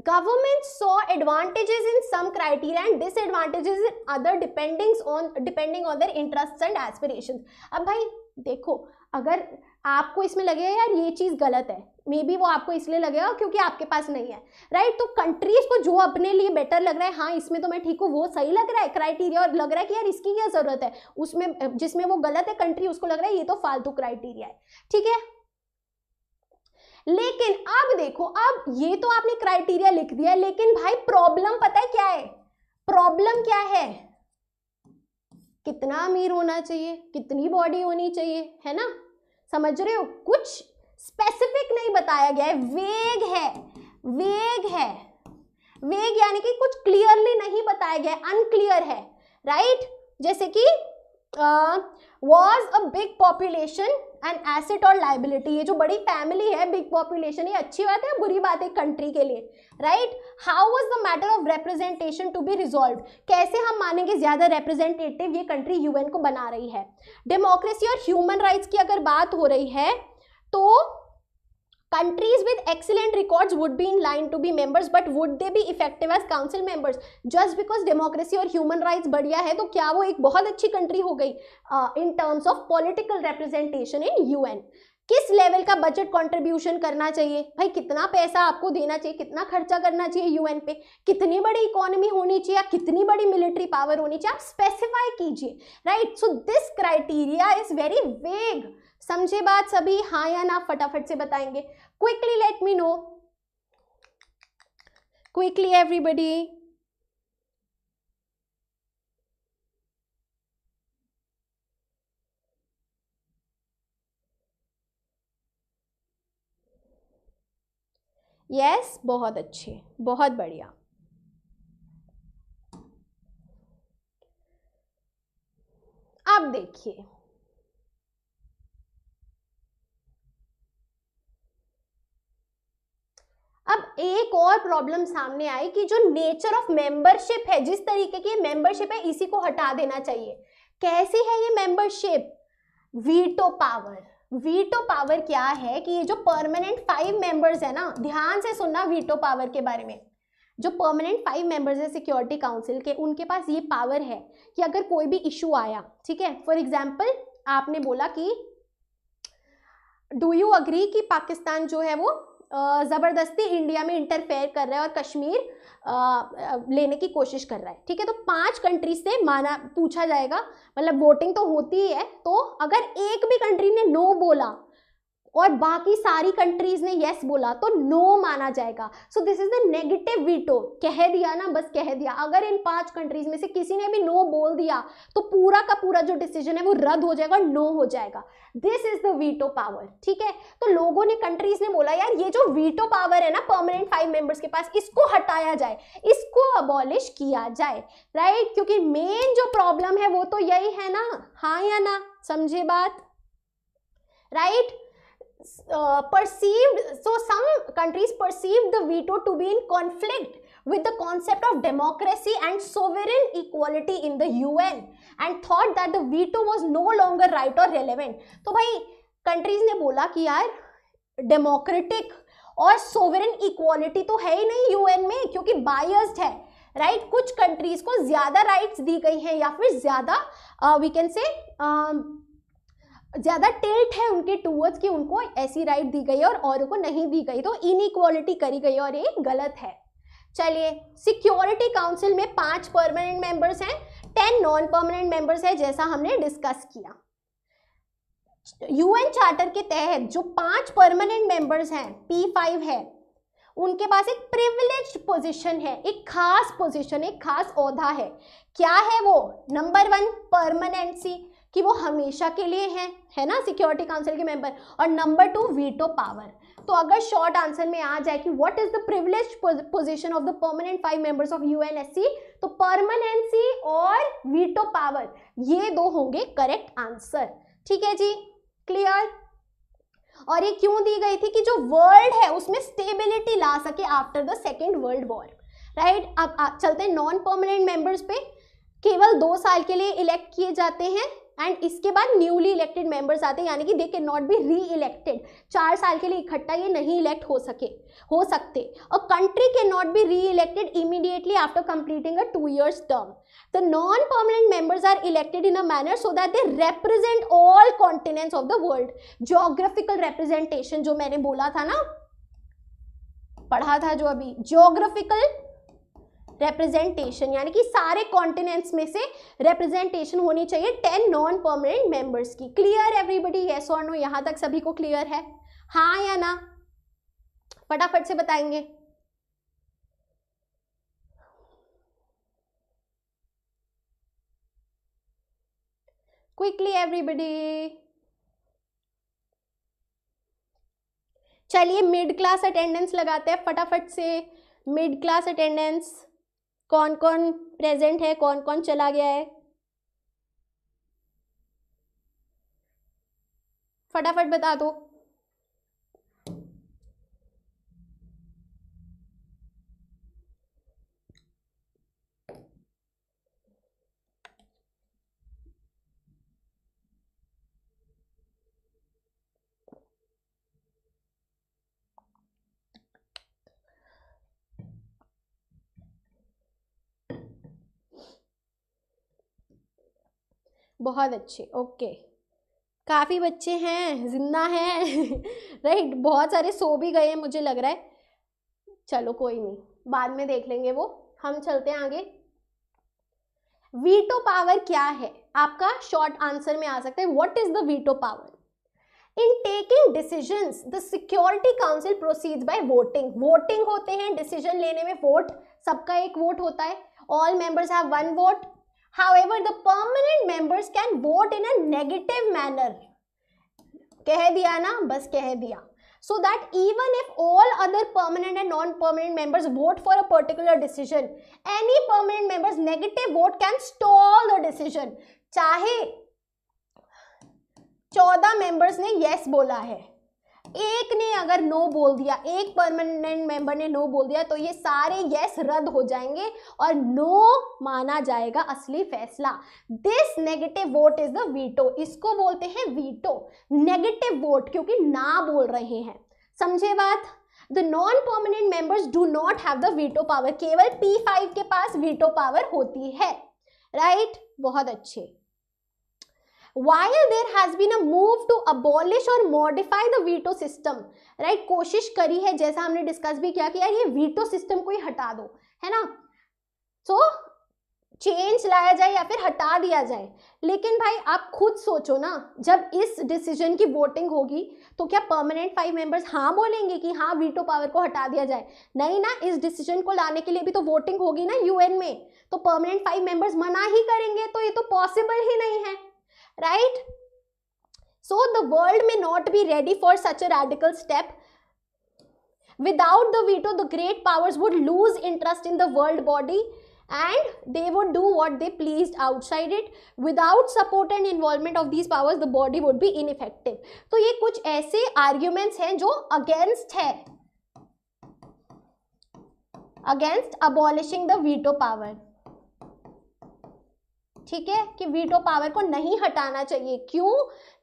government saw advantages in some criteria and disadvantages in other depending on their interests and aspirations। अब भाई देखो, अगर आपको इसमें लगेगा यार ये चीज गलत है, मे बी वो आपको इसलिए लगेगा क्योंकि आपके पास नहीं है, राइट। तो कंट्रीज को जो अपने लिए बेटर लग रहा है, हाँ इसमें तो मैं ठीक हूँ, वो सही लग रहा है क्राइटेरिया, और लग रहा है कि यार इसकी क्या जरूरत है, उसमें जिसमें वो गलत है कंट्री, उसको लग रहा है ये तो फालतू क्राइटेरिया है, ठीक है। लेकिन अब देखो, अब ये तो आपने क्राइटेरिया लिख दिया, लेकिन भाई प्रॉब्लम पता है क्या है, प्रॉब्लम क्या है, कितना अमीर होना चाहिए, कितनी बॉडी होनी चाहिए, है ना, समझ रहे हो, कुछ स्पेसिफिक नहीं बताया गया है, वेग है, वेग है, वेग यानी कि कुछ क्लियरली नहीं बताया गया, अनक्लियर है, राइट। जैसे कि was a big population an asset और liability, ये जो बड़ी फैमिली है, बिग पॉपुलेशन, ये अच्छी बात है बुरी बात है कंट्री के लिए, right. How was the matter of representation to be resolve, कैसे हम मानेंगे ज्यादा रिप्रेजेंटेटिव ये कंट्री यूएन को बना रही है। डेमोक्रेसी और ह्यूमन राइट्स की अगर बात हो रही है तो countries with excellent records would be in line to be members, but would they be effective as council members? just because democracy और human rights बढ़िया है तो क्या वो एक बहुत अच्छी कंट्री हो गई in terms of political representation in UN? किस लेवल का बजट कंट्रीब्यूशन करना चाहिए, भाई कितना पैसा आपको देना चाहिए, कितना खर्चा करना चाहिए यूएन पे, कितनी बड़ी इकोनॉमी होनी चाहिए, कितनी बड़ी मिलिट्री पावर होनी चाहिए, आप स्पेसिफाई कीजिए, right. So this criteria is very vague, समझे बात सभी, हाँ या ना, फटाफट से बताएंगे, quickly let me no, quickly everybody. Yes, बहुत अच्छे, बहुत बढ़िया। अब देखिए, अब एक और प्रॉब्लम सामने आई कि जो नेचर ऑफ मेंबरशिप है, जिस तरीके की मेंबरशिप है, इसी को हटा देना चाहिए। कैसी है ये membership? Veto power. Veto power क्या है कि ये जो परमानेंट 5 मेंबर्स है ना, ध्यान से सुनना वीटो पावर के बारे में। जो परमानेंट 5 मेंबर्स है सिक्योरिटी काउंसिल के, उनके पास ये पावर है कि अगर कोई भी इशू आया, ठीक है, फॉर एग्जाम्पल आपने बोला कि डू यू अग्री कि पाकिस्तान जो है वो जबरदस्ती इंडिया में इंटरफेयर कर रहा है और कश्मीर लेने की कोशिश कर रहा है, ठीक है, तो 5 कंट्री से माना पूछा जाएगा, मतलब वोटिंग तो होती ही है, तो अगर एक भी कंट्री ने नो बोला और बाकी सारी कंट्रीज ने यस बोला तो नो माना जाएगा। So this is the negative veto. कह दिया ना, बस कह दिया। अगर इन 5 कंट्रीज में से किसी ने भी नो बोल दिया तो पूरा का पूरा जो डिसीजन है वो रद्द हो जाएगा, नो हो जाएगा। This is the veto power, ठीक है। तो लोगों ने, कंट्रीज ने बोला यार ये जो वीटो पावर है ना परमानेंट 5 मेंबर्स के पास, इसको हटाया जाए, इसको अबॉलिश किया जाए, राइट। क्योंकि मेन जो प्रॉब्लम है वो तो यही है ना, हाँ या ना, समझे बात, right. So some countries perceived the veto to be in conflict with the concept of democracy and sovereign equality in the UN and thought that the veto was no longer right or relevant. तो भाई countries ने बोला कि यार democratic और sovereign equality तो है ही नहीं यूएन में, क्योंकि बायस्ड है, राइट। कुछ कंट्रीज को ज्यादा राइट्स दी गई हैं या फिर ज्यादा वी कैन से ज्यादा टिल्ट है उनके टूवर्ड्स कि उनको ऐसी राइट दी गई है और औरों को नहीं दी गई, तो इनइक्वालिटी करी गई और ये गलत है। चलिए, सिक्योरिटी काउंसिल में 5 परमानेंट मेंबर्स हैं, 10 नॉन परमानेंट मेंबर्स है, जैसा हमने डिस्कस किया। यूएन चार्टर के तहत जो 5 परमानेंट मेंबर्स हैं, P5 है, उनके पास एक प्रिविलेज्ड पोजीशन है, एक खास पोजीशन, एक खास ओहदा है। क्या है वो? नंबर 1 परमानेंसी, कि वो हमेशा के लिए है ना सिक्योरिटी काउंसिल के मेंबर, और नंबर 2 वीटो पावर। तो अगर शॉर्ट आंसर में आ जाए कि what is the privileged position of the permanent 5 members of UNSC, तो परमानेंसी और वीटो पावर, ये 2 होंगे करेक्ट आंसर। ठीक है जी, क्लियर। और ये क्यों दी गई थी कि जो वर्ल्ड है उसमें स्टेबिलिटी ला सके after the second world war, right. अब चलते हैं नॉन परमानेंट मेंबर्स पे। केवल 2 साल के लिए इलेक्ट किए जाते हैं एंड इसके बाद न्यूली इलेक्टेड मेंबर्स आते हैं, यानी कि they can not be re elected. 4 साल के लिए इकट्ठा ये नहीं इलेक्ट हो सकते। A country can not be re elected immediately after completing a 2 years term. The non permanent members are elected in a manner so that they represent all continents of the world। Geographical representation जो मैंने बोला था ना, पढ़ा था जो अभी, geographical representation, यानी कि सारे कॉन्टिनेंट्स में से रिप्रेजेंटेशन होनी चाहिए 10 नॉन परमानेंट मेंबर्स की। क्लियर एवरीबॉडी, यस और नो? यहां तक सभी को क्लियर है, हाँ या ना? फटाफट से बताएंगे। Quickly everybody. चलिए मिड क्लास अटेंडेंस लगाते हैं फटाफट से। मिड क्लास अटेंडेंस कौन कौन प्रेजेंट है, कौन कौन चला गया है, फटाफट बता दो। बहुत अच्छे, ओके। काफ़ी बच्चे हैं, जिंदा हैं राइट। बहुत सारे सो भी गए हैं मुझे लग रहा है। चलो कोई नहीं, बाद में देख लेंगे वो। हम चलते हैं आगे। वीटो पावर क्या है? आपका शॉर्ट आंसर में आ सकता है what is the veto power? In taking decisions the security council proceeds by voting. Voting होते हैं डिसीजन लेने में, वोट, सबका एक वोट होता है। All members have 1 vote। However, the permanent members can vote in a negative manner। कह दिया ना, बस कह दिया। so that even if all other permanent and non-permanent members vote for a particular decision, any permanent member's negative vote can stall the decision. चाहे 14 members ने yes बोला है, एक ने अगर नो बोल दिया, एक परमानेंट मेंबर ने नो बोल दिया, तो ये सारे यस रद्द हो जाएंगे और नो माना जाएगा असली फैसला. This negative vote is the veto. इसको बोलते हैं वीटो, नेगेटिव वोट, क्योंकि ना बोल रहे हैं. समझे बात? The non permanent members do not have the veto power. केवल P5 के पास वीटो पावर होती है. राइट? बहुत अच्छे. While there has been a move to abolish or modify the veto system, right? कोशिश करी है, जैसा हमने डिस्कस भी किया कि यार ये वीटो सिस्टम को ही हटा दो, है ना. तो चेंज लाया जाए या फिर हटा दिया जाए. लेकिन भाई आप खुद सोचो ना, जब इस डिसीजन की वोटिंग होगी तो क्या परमानेंट 5 मेंबर्स हाँ बोलेंगे कि हाँ वीटो पावर को हटा दिया जाए? नहीं ना. इस डिसीजन को लाने के लिए भी तो वोटिंग होगी ना यूएन में. तो परमानेंट 5 मेंबर्स मना ही करेंगे, तो ये तो पॉसिबल ही नहीं है. Right? So the world may not be ready for such a radical step. Without the veto, the great powers would lose interest in the world body and they would do what they pleased outside it. Without support and involvement of these powers, the body would be ineffective. तो ये कुछ ऐसे arguments हैं जो against है, against abolishing the veto power. ठीक है, कि वीटो पावर को नहीं हटाना चाहिए. क्यों?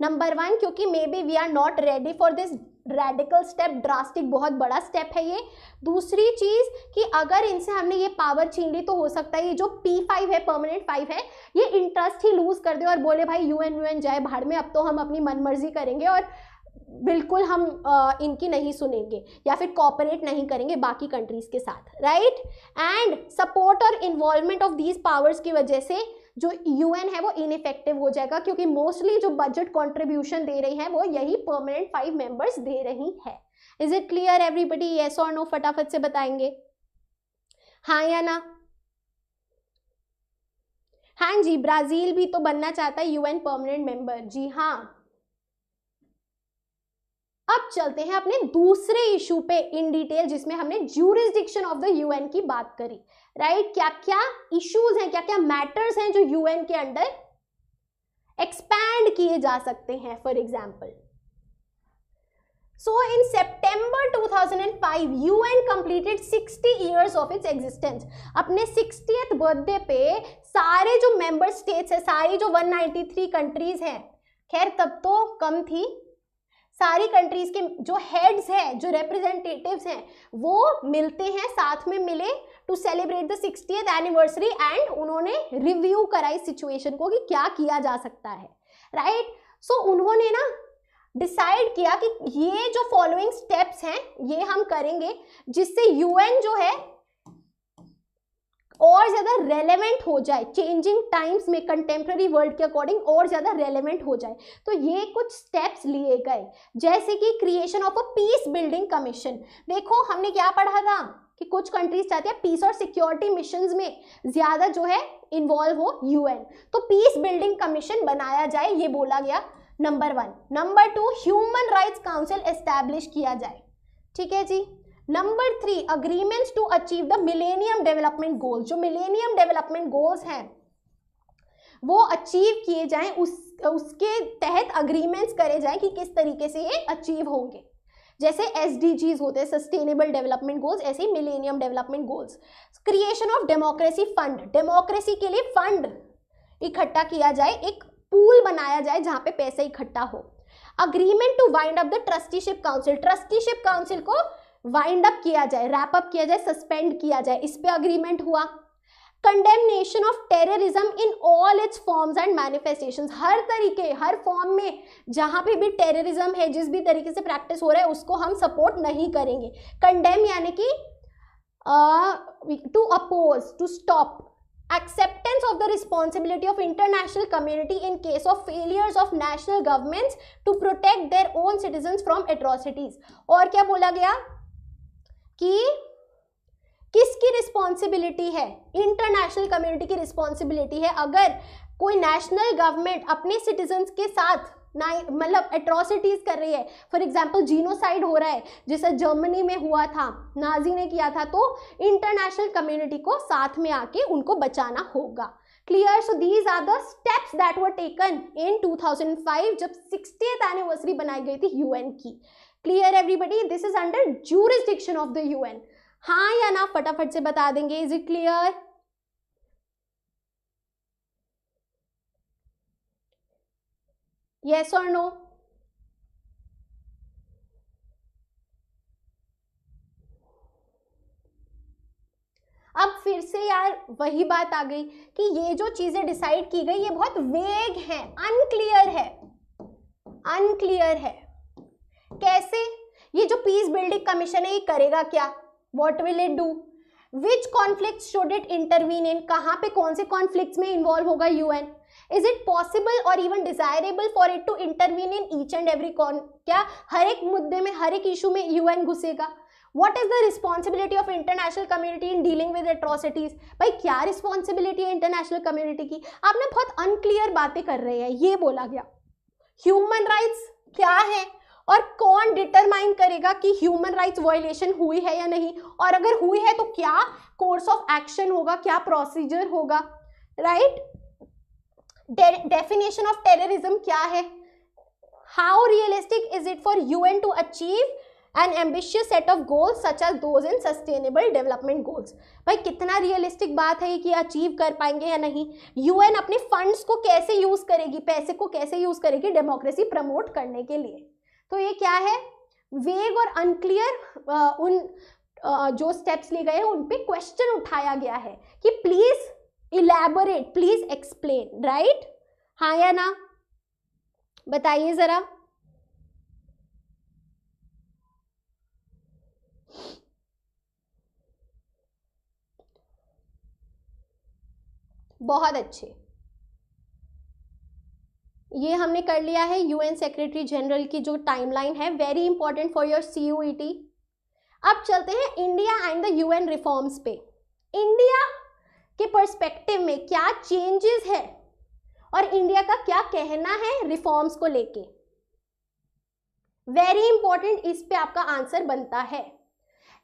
नंबर 1, क्योंकि maybe we are not ready for this radical step. Drastic, बहुत बड़ा स्टेप है ये. दूसरी चीज कि अगर इनसे हमने ये पावर छीन ली तो हो सकता है ये जो P5 है, परमानेंट 5 है, ये इंटरेस्ट ही लूज कर दे और बोले भाई यूएन जाए भाड़ में, अब तो हम अपनी मनमर्जी करेंगे और बिल्कुल हम इनकी नहीं सुनेंगे या फिर कॉपरेट नहीं करेंगे बाकी कंट्रीज के साथ. राइट? एंड सपोर्ट और इन्वॉल्वमेंट ऑफ दीज पावर्स की वजह से जो यूएन है वो इनइफेक्टिव हो जाएगा, क्योंकि मोस्टली जो बजट कंट्रीब्यूशन दे रही है वो यही परमानेंट 5 मेंबर्स दे रही है. Is it clear everybody? Yes और नो फटाफट से बताएंगे, हाँ या ना. हाँ जी, ब्राजील भी तो बनना चाहता है यूएन परमानेंट मेंबर. जी हाँ. अब चलते हैं अपने दूसरे इशू पे इन डिटेल, जिसमें हमने ज्यूरिसडिक्शन ऑफ द यूएन की बात करी. राइट? क्या क्या इश्यूज हैं, क्या क्या मैटर्स हैं जो यूएन के अंडर एक्सपैंड किए जा सकते हैं. For example, so in September 2005 UN completed 60 years of its existence. अपने 60th बर्थडे पे सारे जो मेंबर स्टेट्स है, सारी जो 193 कंट्रीज हैं, खैर तब तो कम थी, सारी कंट्रीज के जो हेड्स हैं, जो रिप्रेजेंटेटिव्स हैं, वो मिलते हैं, साथ में मिले to celebrate the 60th anniversary एंड उन्होंने रिव्यू कराई सिचुएशन को कि क्या किया जा सकता है. राइट? सो उन्होंने ना डिसाइड किया कि ये जो फॉलोइंग स्टेप्स हैं ये हम करेंगे, जिससे यूएन जो है और ज्यादा रेलेवेंट हो जाए, चेंजिंग टाइम्स में कंटेम्प्रेरी वर्ल्ड के अकॉर्डिंग और ज्यादा रेलेवेंट हो जाए. तो ये कुछ स्टेप्स लिए गए, जैसे कि creation of a peace building commission. देखो हमने क्या पढ़ा था कि कुछ कंट्रीज चाहते हैं पीस और सिक्योरिटी मिशंस में ज्यादा जो है इन्वॉल्व हो यूएन, तो पीस बिल्डिंग कमीशन बनाया जाए, ये बोला गया. Number 1. Number 2, human rights council establish किया जाए. ठीक है जी. Number 3, agreements to achieve the millennium development goals. जो मिलेनियम डेवलपमेंट गोल्स हैं वो अचीव किए जाएं, उसके तहत अग्रीमेंट्स करे जाएं कि किस तरीके से ये अचीव होंगे. जैसे SDGs होते हैं, सस्टेनेबल डेवलपमेंट गोल्स, ऐसे ही millennium development goals. Creation of democracy fund. Democracy के लिए फंड इकट्ठा किया जाए, एक पूल बनाया जाए जहां पे पैसा इकट्ठा हो. Agreement to wind up the trusteeship council. Trusteeship council को वाइंड अप किया जाए, रैप अप किया जाए, सस्पेंड किया जाए, इस पे अग्रीमेंट हुआ. Condemnation of terrorism in all its forms and manifestations. हर तरीके, हर फॉर्म में जहां पे भी टेररिज्म है, जिस भी तरीके से प्रैक्टिस हो रहा है, उसको हम सपोर्ट नहीं करेंगे. कंडेम यानी कि to oppose, to stop. Acceptance of the responsibility of international community in case of failures of national governments to protect their own citizens from atrocities. और क्या बोला गया कि किसकी रिस्पॉन्सिबिलिटी है? इंटरनेशनल कम्युनिटी की रिस्पॉन्सिबिलिटी है. अगर कोई नेशनल गवर्नमेंट अपने सिटीजन्स के साथ मतलब एट्रोसिटीज कर रही है, फॉर एग्जाम्पल जीनोसाइड हो रहा है जैसा जर्मनी में हुआ था, नाजी ने किया था, तो इंटरनेशनल कम्युनिटी को साथ में आके उनको बचाना होगा। Clear? So these are the steps that were taken in 2005 जब 60th एनिवर्सरी बनाई गई थी यूएन की। Clear everybody? This is under jurisdiction of the UN. हाँ या ना फटाफट से बता देंगे। Is it clear? Yes or no? अब फिर से यार वही बात आ गई कि ये जो चीजें डिसाइड की गई ये बहुत वेग है, अनक्लियर है, अनक्लियर है। कैसे? ये जो पीस बिल्डिंग कमीशन है ये करेगा क्या? What will it do? Which conflict should it intervene in? कहाँ पे कौन से कॉन्फ्लिक्ट्स में इन्वॉल्व होगा यूएन? इज इट पॉसिबल और even desirable for it to intervene in each and every क्या हर एक मुद्दे में, हर एक इशू में यूएन घुसेगा? What is the responsibility of international community in dealing with atrocities? भाई क्या रिस्पॉन्सिबिलिटी है इंटरनेशनल कम्युनिटी की? आपने बहुत अनक्लियर बातें कर रहे हैं, ये बोला गया। ह्यूमन राइट्स क्या है और कौन डिटरमाइन करेगा कि ह्यूमन राइट्स वायलेशन हुई है या नहीं, और अगर हुई है तो क्या कोर्स ऑफ एक्शन होगा, क्या प्रोसीजर होगा, राइट? डेफिनेशन ऑफ टेररिज्म क्या है? How realistic is it for UN to achieve an ambitious set of goals such as those in sustainable development goals? भाई कितना रियलिस्टिक बात है कि अचीव कर पाएंगे या नहीं? यूएन अपने फंड्स को कैसे यूज करेगी, पैसे को कैसे यूज करेगी डेमोक्रेसी प्रमोट करने के लिए? तो ये क्या है? वेग और अनक्लियर उन जो स्टेप्स लिए गए हैं उन पे क्वेश्चन उठाया गया है कि please elaborate, please explain, right? हाँ या ना बताइए जरा। बहुत अच्छे, ये हमने कर लिया है यूएन सेक्रेटरी जनरल की जो टाइमलाइन है, very important for your CUET. अब चलते हैं India and the UN reforms पे। इंडिया के पर्सपेक्टिव में क्या चेंजेस है और इंडिया का क्या कहना है रिफॉर्म्स को लेके? वेरी इंपॉर्टेंट, इस पे आपका आंसर बनता है।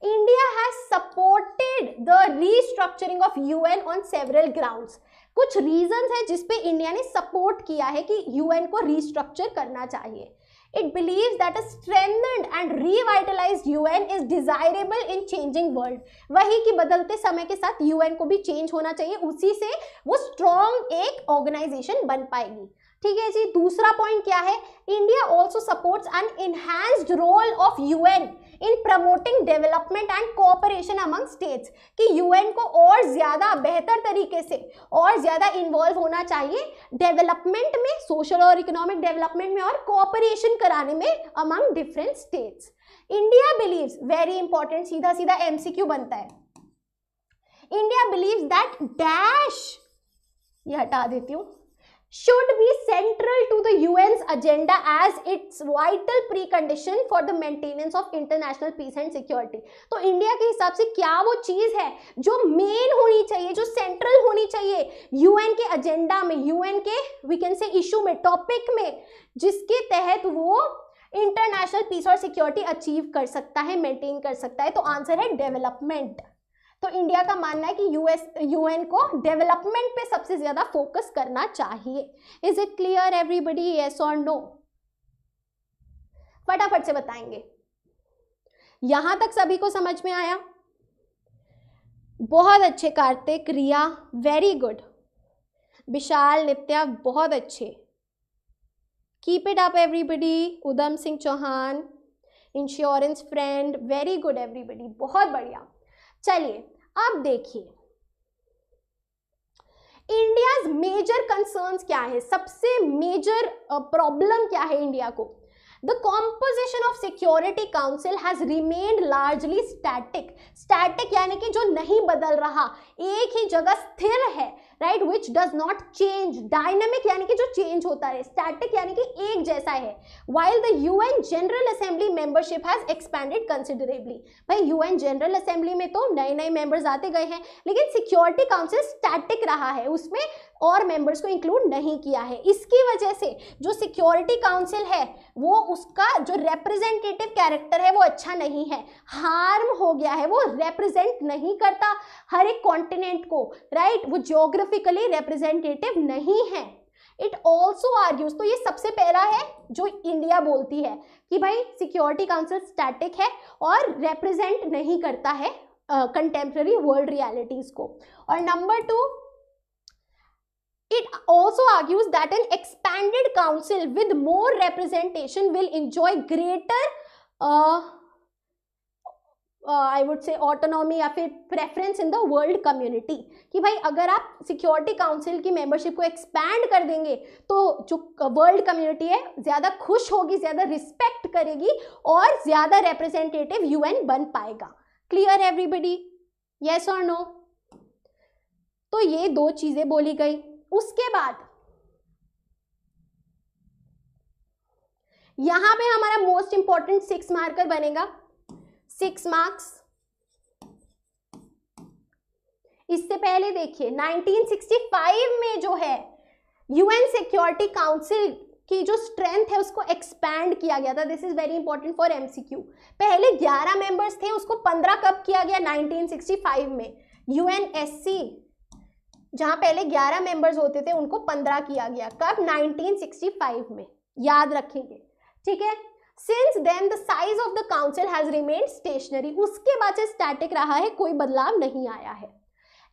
India has supported the restructuring of UN on several grounds. कुछ रीजंस है जिसपे इंडिया ने सपोर्ट किया है कि यूएन को रीस्ट्रक्चर करना चाहिए। It believes that a strengthened and revitalized UN is desirable in changing world. वही कि बदलते समय के साथ यूएन को भी चेंज होना चाहिए, उसी से वो स्ट्रॉन्ग एक ऑर्गेनाइजेशन बन पाएगी। ठीक है जी। दूसरा पॉइंट क्या है? India also supports an enhanced role of UN in promoting development and cooperation among states, कि यूएन को और ज्यादा बेहतर तरीके से और ज्यादा इन्वॉल्व होना चाहिए डेवलपमेंट में, सोशल और इकोनॉमिक डेवलपमेंट में, और कोऑपरेशन कराने में among different states. India believes, very important, सीधा सीधा एमसीक्यू बनता है, इंडिया बिलीव्स दैट डैश, ये हटा देती हूँ, should be central to the UN's agenda as its vital precondition for the maintenance of international peace and security. तो India के हिसाब से क्या वो चीज है जो मेन होनी चाहिए, जो सेंट्रल होनी चाहिए यूएन के एजेंडा में, यूएन के वी कैन से इशू में, टॉपिक में, जिसके तहत वो इंटरनेशनल पीस और सिक्योरिटी अचीव कर सकता है, मेंटेन कर सकता है? तो आंसर है डेवलपमेंट। तो इंडिया का मानना है कि यूएन को डेवलपमेंट पे सबसे ज्यादा फोकस करना चाहिए। Is it clear everybody? Yes और नो? फटाफट से बताएंगे। यहां तक सभी को समझ में आया? बहुत अच्छे कार्तिक, रिया, वेरी गुड, विशाल, नित्या, बहुत अच्छे, keep it up everybody. Udham Singh Chauhan, insurance friend, very good everybody, बहुत बढ़िया। चलिए अब देखिए इंडियाज मेजर कंसर्न्स क्या है, सबसे मेजर प्रॉब्लम क्या है इंडिया को? The composition of Security Council has remained largely static. Static यानी कि जो नहीं बदल रहा, एक ही जगह स्थिर है, right? Which does not change. Dynamic यानी कि जो change होता है, static यानी कि एक जैसा है. While the UN General Assembly membership has expanded considerably. भाई UN General Assembly में तो नए नए members आते गए हैं, लेकिन Security Council static रहा है, उसमें और मेंबर्स को इंक्लूड नहीं किया है। इसकी वजह से जो सिक्योरिटी काउंसिल है वो उसका जो रिप्रेजेंटेटिव कैरेक्टर है वो अच्छा नहीं है, हार्म हो गया है, वो रिप्रेजेंट नहीं करता हर एक कॉन्टिनेंट को, राइट, वो ज्योग्राफिकली रिप्रेजेंटेटिव नहीं है। इट ऑल्सो आर्ग्यूज, तो ये सबसे पहला है जो इंडिया बोलती है कि भाई सिक्योरिटी काउंसिल स्टैटिक है और रिप्रेजेंट नहीं करता है कंटेम्प्रेरी वर्ल्ड रियलिटीज को। और number 2, it also argues that an expanded council with more representation will enjoy greater I would say autonomy या फिर preference in the world community, कि भाई अगर आप सिक्योरिटी काउंसिल की मेंबरशिप को एक्सपैंड कर देंगे तो जो वर्ल्ड कम्युनिटी है ज़्यादा खुश होगी, ज़्यादा रिस्पेक्ट करेगी और ज़्यादा रिप्रेजेंटेटिव यूएन बन पाएगा। क्लियर एवरीबडी, यस और नो? तो ये 2 चीज़ें बोली गई। उसके बाद यहां पे हमारा मोस्ट इंपॉर्टेंट 6 मार्कर बनेगा, 6 मार्क्स। इससे पहले देखिए 1965 में जो है यूएन सिक्योरिटी काउंसिल की जो स्ट्रेंथ है उसको एक्सपैंड किया गया था। This is very important for MCQ. पहले 11 मेंबर्स थे, उसको 15 कब किया गया? 1965 में। यूएनएससी जहां पहले 11 मेंबर्स होते थे उनको 15 किया गया। कब? 1965 में, याद रखेंगे, ठीक है। Since then the size of the council has remained stationary, उसके बाद से स्टैटिक रहा है, कोई बदलाव नहीं आया है।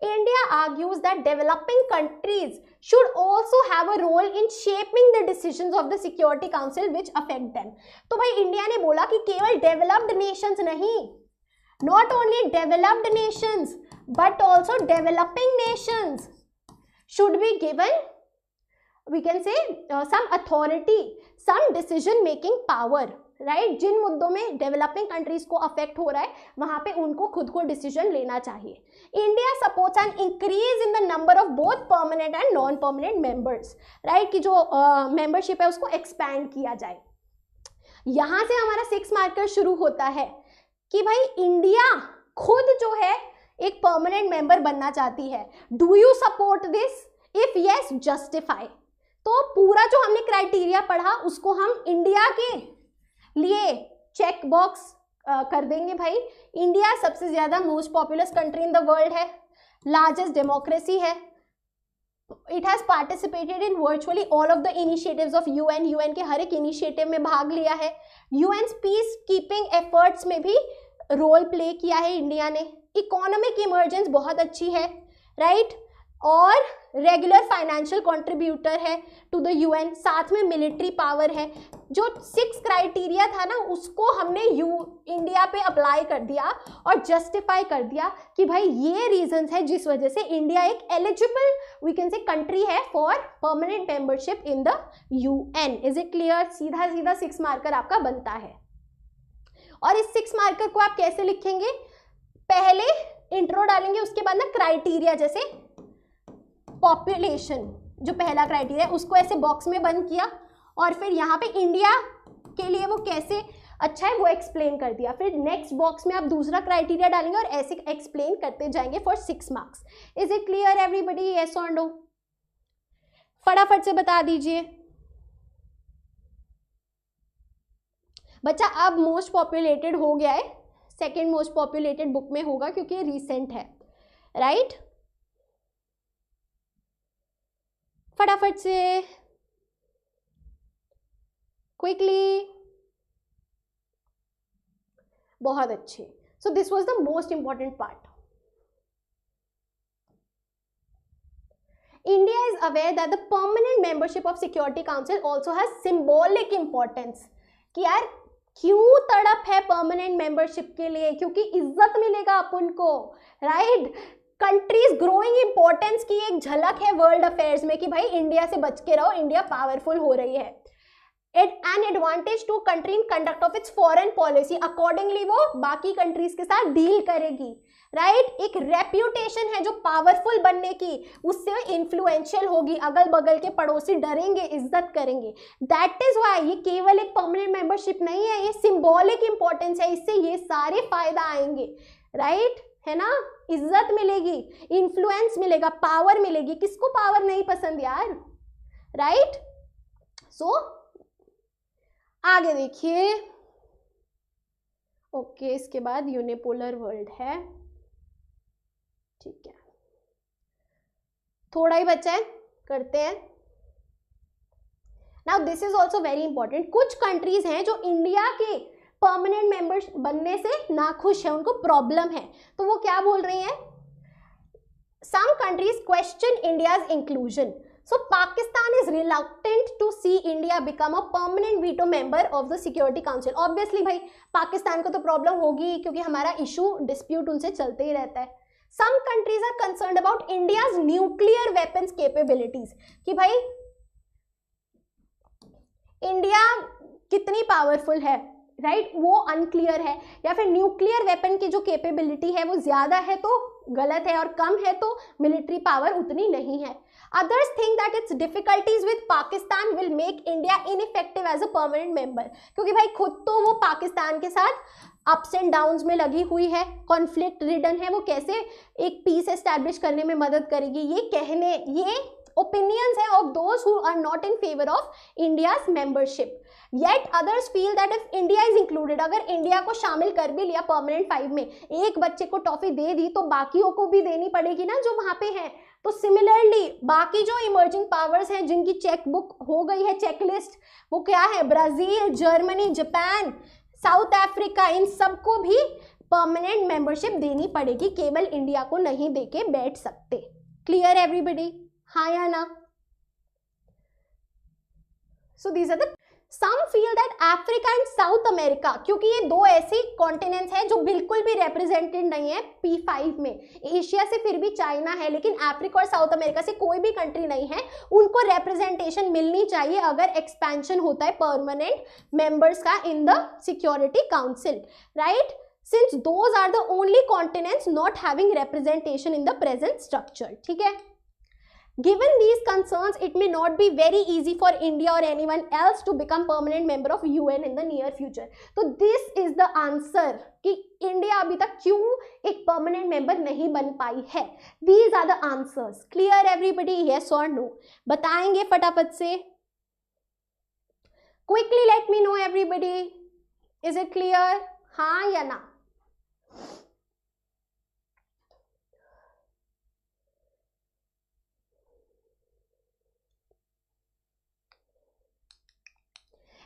India argues that developing countries should also have a role in shaping the decisions of the Security Council which affect them. तो भाई इंडिया ने बोला कि केवल डेवलप्ड नेशंस नहीं, not only developed nations but also developing nations should be given, we can say, some authority, some decision making power, right. जिन मुद्दों में डेवलपिंग कंट्रीज को अफेक्ट हो रहा है वहां पे उनको खुद को डिसीजन लेना चाहिए। India supports N increase in the number of both permanent and non permanent members, right, कि जो मेंबरशिप है उसको एक्सपैंड किया जाए। यहां से हमारा 6 मार्कर शुरू होता है कि भाई इंडिया खुद जो है एक परमानेंट मेंबर बनना चाहती है। Do you support this? If yes, justify. तो पूरा जो हमने क्राइटेरिया पढ़ा उसको हम इंडिया के लिए चेक बॉक्स कर देंगे। भाई इंडिया सबसे ज्यादा most populous country in the world है, लार्जेस्ट डेमोक्रेसी है, it has participated in virtually all of the initiatives of UN, UN के हर एक इनिशिएटिव में भाग लिया है, यूएन पीस कीपिंग एफर्ट्स में भी रोल प्ले किया है इंडिया ने, इकोनॉमिक इमर्जेंस बहुत अच्छी है, राइट, और रेगुलर फाइनेंशियल कंट्रीब्यूटर है टू द यूएन, साथ में मिलिट्री पावर है। जो 6 क्राइटेरिया था ना उसको हमने इंडिया पे अप्लाई कर दिया और जस्टिफाई कर दिया कि भाई ये रीजंस है जिस वजह से इंडिया एक eligible we can say country है for permanent membership in the UN. Is it clear? सीधा सीधा 6 मार्कर आपका बनता है। और इस 6 मार्कर को आप कैसे लिखेंगे? पहले इंट्रो डालेंगे, उसके बाद ना क्राइटेरिया, जैसे पॉपुलेशन जो पहला क्राइटेरिया है उसको ऐसे बॉक्स में बंद किया और फिर यहाँ पे इंडिया के लिए वो कैसे अच्छा है वो एक्सप्लेन कर दिया। फिर नेक्स्ट बॉक्स में आप दूसरा क्राइटेरिया डालेंगे और ऐसे एक्सप्लेन करते जाएंगे for 6 marks. Is it clear everybody? Yes और नो? फटाफट से बता दीजिए बच्चा। अब मोस्ट पॉपुलेटेड हो गया है, सेकेंड मोस्ट पॉपुलेटेड बुक में होगा क्योंकि ये रिसेंट है, राइट। फटाफट से, क्विकली, बहुत अच्छे। So this was the most important part. India is aware that the permanent membership of security council also has symbolic importance, कि यार क्यों तड़प है परमानेंट मेंबरशिप के लिए? क्योंकि इज्जत मिलेगा अपन को, राइट। कंट्रीज ग्रोइंग इंपॉर्टेंस की एक झलक है वर्ल्ड अफेयर्स में कि भाई इंडिया से बच के रहो, इंडिया पावरफुल हो रही है। An advantage to country in conduct of its foreign policy, accordingly वो बाकी कंट्रीज के साथ डील करेगी, राइट। एक रेप्यूटेशन है जो पावरफुल बनने की, उससे इन्फ्लुएंशियल होगी, अगल बगल के पड़ोसी डरेंगे, इज्जत करेंगे। दैट इज वाई ये केवल एक परमानेंट मेंबरशिप नहीं है, ये सिंबॉलिक इंपॉर्टेंस है, इससे ये सारे फायदा आएंगे, राइट। है ना, इज्जत मिलेगी, इन्फ्लुएंस मिलेगा, पावर मिलेगी। किसको पावर नहीं पसंद यार, राइट। सो आगे देखिए, ओके, इसके बाद यूनिपोलर वर्ल्ड है, ठीक है, थोड़ा ही बचा है, करते हैं। Now this is also very important. कुछ कंट्रीज हैं जो इंडिया के परमानेंट मेंबर्स बनने से नाखुश है, उनको प्रॉब्लम है, तो वो क्या बोल रही हैं, some countries question India's inclusion, so Pakistan is reluctant to see India become a permanent veto member of the Security Council। obviously भाई पाकिस्तान को तो प्रॉब्लम होगी क्योंकि हमारा इशू डिस्प्यूट उनसे चलते ही रहता है। some countries are concerned about India's nuclear weapons capabilities, कि भाई इंडिया कितनी पावरफुल है, राइट, वो अनक्लियर है, या फिर न्यूक्लियर वेपन की जो कैपेबिलिटी है वो ज्यादा है तो गलत है, और कम है तो मिलिट्री पावर उतनी नहीं है। Others think that its difficulties with Pakistan will make India ineffective as a permanent member, क्योंकि भाई खुद तो वो पाकिस्तान के साथ अप्स एंड डाउन्स में लगी हुई है, कॉन्फ्लिक्ट रिडन है, वो कैसे एक पीस एस्टैब्लिश करने में मदद करेगी। ये opinions है of those who are not in favor of India's membership. Yet others feel that if India is included, अगर इंडिया को शामिल कर भी लिया परमानेंट 5 में, एक बच्चे को टॉफी दे दी तो बाकियों को भी देनी पड़ेगी ना जो वहां पे हैं। तो सिमिलरली बाकी जो इमर्जिंग पावर्स हैं जिनकी चेक बुक हो गई है, चेकलिस्ट, वो क्या है, Brazil, Germany, Japan, South Africa, इन सबको भी परमानेंट मेंबरशिप देनी पड़ेगी, केवल इंडिया को नहीं देके बैठ सकते। क्लियर एवरीबडी, हाँ या ना? So these are the some feel that Africa and South America, क्योंकि ये दो ऐसे कॉन्टिनेंट्स हैं जो बिल्कुल भी रिप्रेजेंटेड नहीं है P5 में। एशिया से फिर भी चाइना है, लेकिन अफ्रीका और साउथ अमेरिका से कोई भी कंट्री नहीं है, उनको रिप्रेजेंटेशन मिलनी चाहिए अगर एक्सपेंशन होता है परमानेंट मेंबर्स का in the security council, right, since those are the only continents not having representation in the present structure. ठीक है, Given these concerns, it may not be very easy for India or anyone else to become permanent member of UN in the near future. तो this is the answer कि India अभी तक क्यों एक permanent member नहीं बन पाई है। These are the answers. Clear everybody? Yes or no? बताएंगे फटाफट से। Quickly let me know everybody. Is it clear? हाँ या ना?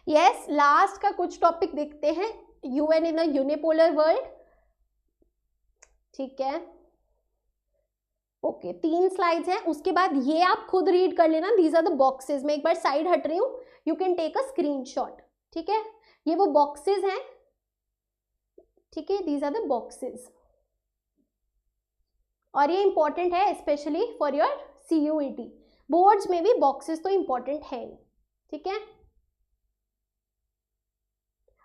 यस, लास्ट का कुछ टॉपिक देखते हैं, UN in a unipolar world. ठीक है, ओके, 3 स्लाइड्स हैं, उसके बाद ये आप खुद रीड कर लेना। दीज आर द बॉक्सेस, मैं एक बार साइड हट रही हूँ, you can take a screenshot. ठीक है, ये वो बॉक्सेस हैं, ठीक है, दीज आर द बॉक्सेस, और ये इंपॉर्टेंट है specially for your CUET। Boards में भी बॉक्सेस तो इंपॉर्टेंट है। ठीक है,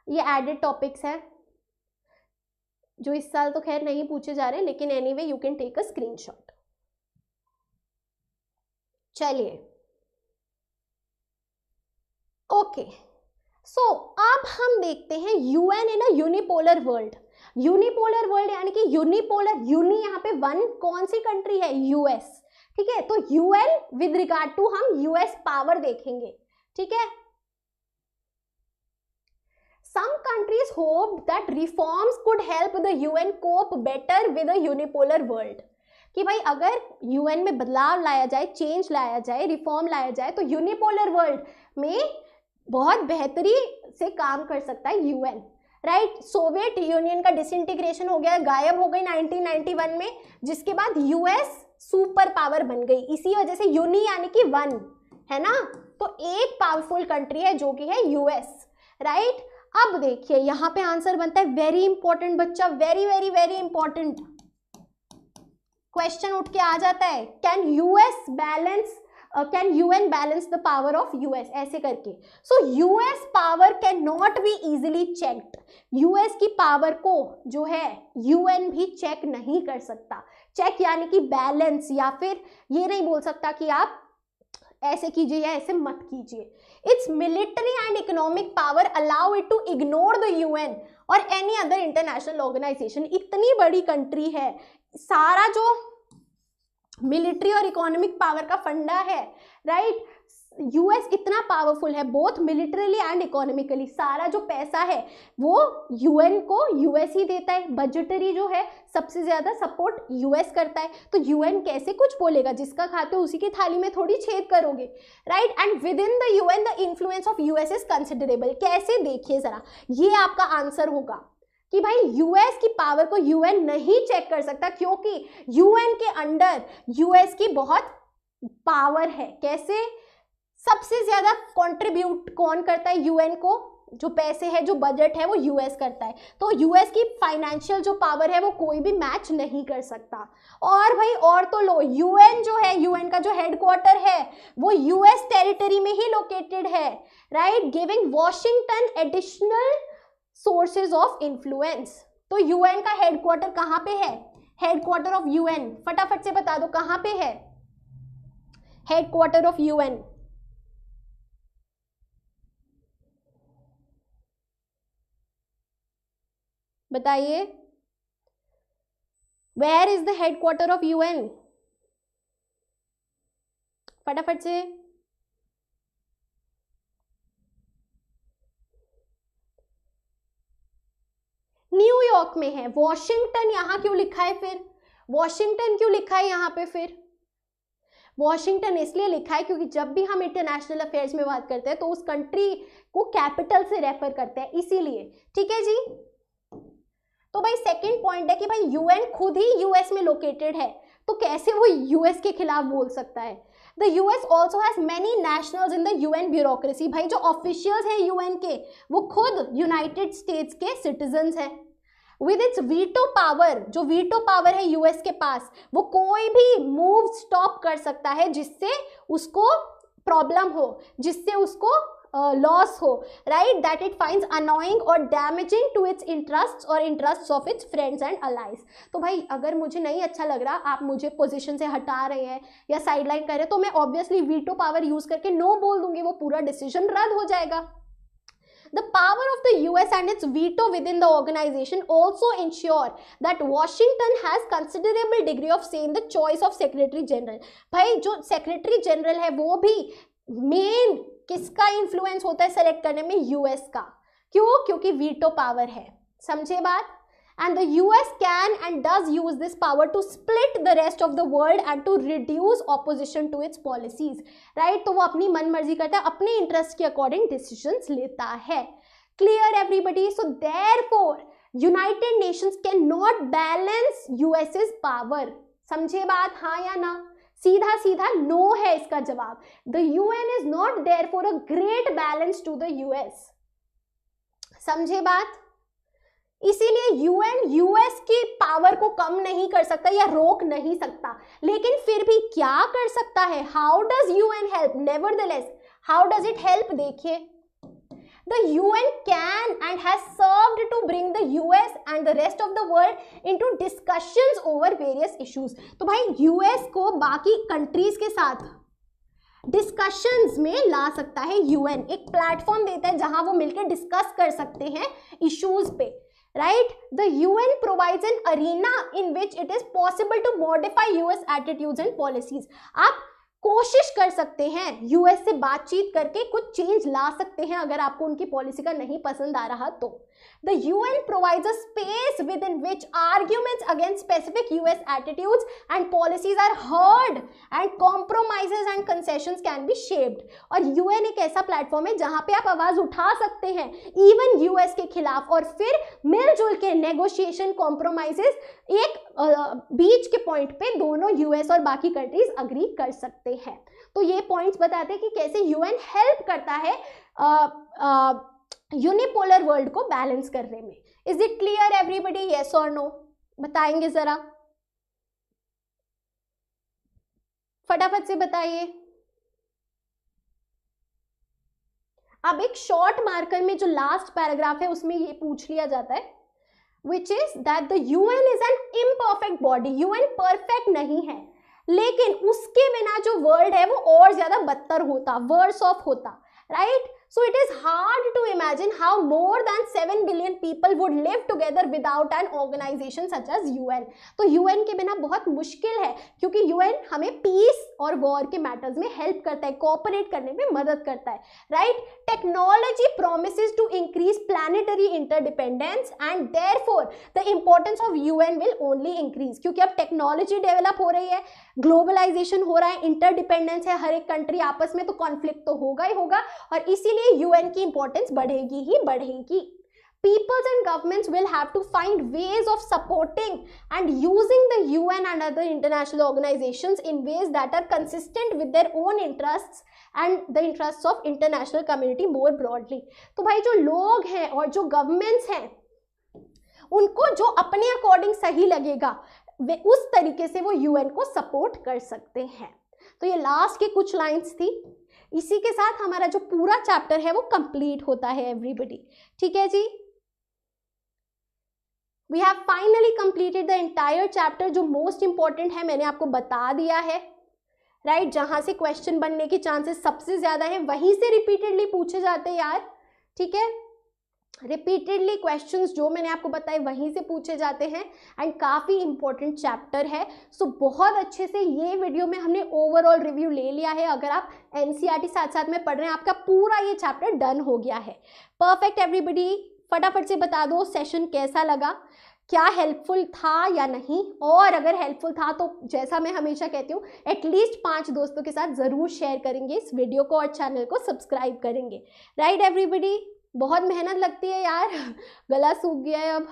ये एडेड टॉपिक्स हैं जो इस साल तो खैर नहीं पूछे जा रहे, लेकिन anyway you can take a screenshot. चलिए, ओके, सो अब हम देखते हैं UN in a unipolar world. Unipolar world यानी कि यूनिपोलर, यूनि यहाँ पे 1 कौन सी कंट्री है, यूएस। ठीक है, तो यूएन विद रिगार्ड टू हम यूएस पावर देखेंगे। ठीक है, some countries hoped that reforms could help the UN cope better with a unipolar world, कि भाई अगर यूएन में बदलाव लाया जाए, चेंज लाया जाए, रिफॉर्म लाया जाए, तो यूनिपोलर वर्ल्ड में बहुत बेहतरी से काम कर सकता है यूएन, राइट। सोवियत यूनियन का डिसइंटीग्रेशन हो गया, गायब हो गई 1991 में, जिसके बाद यूएस सुपर पावर बन गई। इसी वजह से यूनि यानी कि 1 है ना, तो एक पावरफुल कंट्री है जो कि है यूएस, राइट। अब देखिए यहाँ पे आंसर बनता है, वेरी इंपॉर्टेंट बच्चा, very very very important question उठ के आ जाता है, can UN balance the power of US, ऐसे करके। So US power can not be easily checked, US की पावर को जो है यूएन भी चेक नहीं कर सकता। चेक यानी कि बैलेंस, या फिर ये नहीं बोल सकता कि आप ऐसे कीजिए या ऐसे मत कीजिए। Its military and economic power allow it to ignore the UN और एनी अदर इंटरनेशनल ऑर्गेनाइजेशन। इतनी बड़ी कंट्री है, सारा जो मिलिट्री और इकोनॉमिक पावर का फंडा है, राइट, यूएस इतना पावरफुल है बोथ मिलिटरीली एंड इकोनॉमिकली। सारा जो पैसा है वो यूएन को यूएस ही देता है, बजटरी जो है सबसे ज्यादा सपोर्ट यूएस करता है। तो यूएन कैसे कुछ बोलेगा, जिसका खाते हो उसी की थाली में थोड़ी छेद करोगे, right. And with in the UN the influence of US is considerable. कैसे, देखिए जरा, ये आपका आंसर होगा कि भाई यूएस की पावर को यूएन नहीं चेक कर सकता, क्योंकि यूएन के अंडर यूएस की बहुत पावर है। कैसे, सबसे ज्यादा कंट्रीब्यूट कौन करता है यूएन को, जो पैसे है, जो बजट है, वो यूएस करता है। तो यूएस की फाइनेंशियल जो पावर है वो कोई भी मैच नहीं कर सकता। और भाई और तो लो, यूएन जो है, यूएन का जो हेडक्वार्टर है वो यूएस टेरिटरी में ही लोकेटेड है, right, giving Washington additional sources of influence. तो यूएन का हेडक्वार्टर कहाँ पे है, हेडक्वार्टर ऑफ यूएन, फटाफट से बता दो कहाँ पे है हेडक्वार्टर ऑफ यूएन। बताइए, where is the headquarter of UN, फटाफट से। न्यूयॉर्क में है। वॉशिंगटन यहां क्यों लिखा है फिर, वॉशिंगटन क्यों लिखा है यहां पे फिर? वॉशिंगटन इसलिए लिखा है क्योंकि जब भी हम इंटरनेशनल अफेयर्स में बात करते हैं तो उस कंट्री को कैपिटल से रेफर करते हैं, इसीलिए। ठीक है जी। तो भाई सेकंड पॉइंट है कि भाई यूएन खुद ही यूएस में लोकेटेड है, तो कैसे वो यूएस के खिलाफ बोल सकता है। The US also has many nationals in the UN bureaucracy. भाई जो ऑफिशियल्स हैं यूएन के वो खुद यूनाइटेड स्टेट्स के सिटीजन्स हैं। विद इट्स वीटो पावर, जो वीटो पावर है यूएस के पास, वो कोई भी मूव स्टॉप कर सकता है जिससे उसको प्रॉब्लम हो, जिससे उसको लॉस हो, right, that it finds annoying और डैमेजिंग टू इट्स इंटरेस्ट्स और interests of its friends and allies. तो भाई अगर मुझे नहीं अच्छा लग रहा, आप मुझे पोजीशन से हटा रहे हैं या साइडलाइन कर रहे हैं, तो मैं ऑब्वियसली वीटो पावर यूज करके नो बोल दूंगी, वो पूरा डिसीजन रद्द हो जाएगा। The power of the US and its veto within the organization also ensure that Washington has considerable degree of say in the choice of Secretary General। भाई जो Secretary General है वो भी मेन किसका इन्फ्लुएंस होता है सेलेक्ट करने में, यूएस का। क्यों? क्योंकि वीटो पावर है। समझे बात? And the US can and does use this power to split the rest of the world and to reduce opposition to its policies, right? तो वो अपनी मन मर्जी करता है, अपने इंटरेस्ट के अकॉर्डिंग डिसीजंस लेता है। Clear everybody? So therefore United Nations cannot balance US's power। समझे बात, हाँ या ना? सीधा सीधा नो है इसका जवाब। The UN is not therefore a great balance to the US। समझे बात? इसीलिए यूएन यूएस की पावर को कम नहीं कर सकता या रोक नहीं सकता, लेकिन फिर भी क्या कर सकता है? How does UN help? Nevertheless, how does it help? देखिए, the UN can and has served to bring the US and the rest of the world into discussions over various issues. तो भाई यूएस को बाकी countries के साथ discussions में ला सकता है यूएन, एक प्लेटफॉर्म देता है जहां वो मिलकर डिस्कस कर सकते हैं इश्यूज पे, right? The UN provides an arena in which it is possible to modify US attitudes and policies। आप कोशिश कर सकते हैं यूएस से बातचीत करके कुछ चेंज ला सकते हैं अगर आपको उनकी पॉलिसी का नहीं पसंद आ रहा तो। The UN provides a space within which arguments against specific US attitudes and policies are heard and compromises and concessions can be shaped। और UN एक ऐसा प्लेटफॉर्म है जहां पे आप आवाज उठा सकते हैं इवन यूएस के खिलाफ, और फिर मिलजुल के नेगोशिएशन, कॉम्प्रोमाइजेस, एक बीच के पॉइंट पे दोनों यूएस और बाकी कंट्रीज अग्री कर सकते हैं। तो ये पॉइंट्स बताते हैं कि कैसे यूएन हेल्प करता है यूनिपोलर वर्ल्ड को बैलेंस करने में। Is it clear everybody? Yes और नो बताएंगे जरा, फटाफट से बताइए। अब एक शॉर्ट मार्कर में जो लास्ट पैराग्राफ है उसमें ये पूछ लिया जाता है, which is that the UN is an imperfect body. UN perfect नहीं है, लेकिन उसके बिना जो वर्ल्ड है वो और ज्यादा बदतर होता, वर्स ऑफ होता, right? So it is hard to imagine how more than 7 billion people would live together without an organization such as UN. तो UN के बिना बहुत मुश्किल है, क्योंकि UN हमें पीस और वॉर के मैटर्स में हेल्प करता है, कोऑपरेट करने में मदद करता है, right. Technology promises to increase planetary interdependence and therefore the importance of UN will only increase. क्योंकि अब टेक्नोलॉजी डेवलप हो रही है, ग्लोबलाइजेशन हो रहा है, इंटरडिपेंडेंस है हर एक कंट्री आपस में, तो कॉन्फ्लिक्ट तो होगा ही होगा, और इसीलिए यूएन की इंपॉर्टेंस बढ़ेगी ही बढ़ेगी. Peoples and governments will have to find ways of supporting and using the UN and other international organizations in ways that are consistent with their own interests and the interests of international community more broadly. तो भाई जो लोग हैं और जो governments हैं, उनको जो अपने अकॉर्डिंग सही लगेगा वे उस तरीके से वो यूएन को सपोर्ट कर सकते हैं. तो ये लास्ट की कुछ लाइंस थी. इसी के साथ हमारा जो पूरा चैप्टर है वो कंप्लीट होता है एवरीबडी. ठीक है जी, we have finally completed the entire chapter. जो मोस्ट इंपॉर्टेंट है मैंने आपको बता दिया है, राइट. जहां से क्वेश्चन बनने के चांसेस सबसे ज्यादा है वहीं से रिपीटेडली पूछे जाते हैं यार. ठीक है, रिपीटेडली क्वेश्चंस जो मैंने आपको बताए वहीं से पूछे जाते हैं एंड काफ़ी इंपॉर्टेंट चैप्टर है. सो बहुत अच्छे से ये वीडियो में हमने ओवरऑल रिव्यू ले लिया है. अगर आप एनसीईआरटी साथ साथ में पढ़ रहे हैं, आपका पूरा ये चैप्टर डन हो गया है. परफेक्ट एवरीबडी, फटाफट से बता दो सेशन कैसा लगा, क्या हेल्पफुल था या नहीं. और अगर हेल्पफुल था तो जैसा मैं हमेशा कहती हूँ, एटलीस्ट 5 दोस्तों के साथ ज़रूर शेयर करेंगे इस वीडियो को और चैनल को सब्सक्राइब करेंगे. राइट एवरीबडी, बहुत मेहनत लगती है यार, गला सूख गया है. अब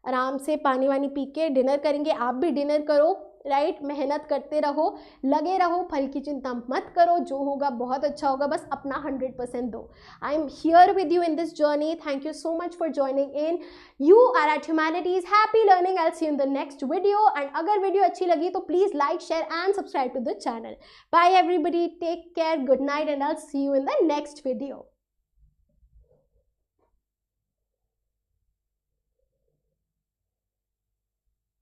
आराम से पानी वानी पी के डिनर करेंगे. आप भी डिनर करो, राइट. मेहनत करते रहो, लगे रहो, फल की चिंता मत करो, जो होगा बहुत अच्छा होगा, बस अपना 100% दो. I am here with you in this journey. Thank you so much for joining in. You are at humanities. Happy learning. I will see you in the next video. And अगर वीडियो अच्छी लगी तो please like, share and subscribe to the channel. Bye everybody, take care, good night and I will see you in the next video.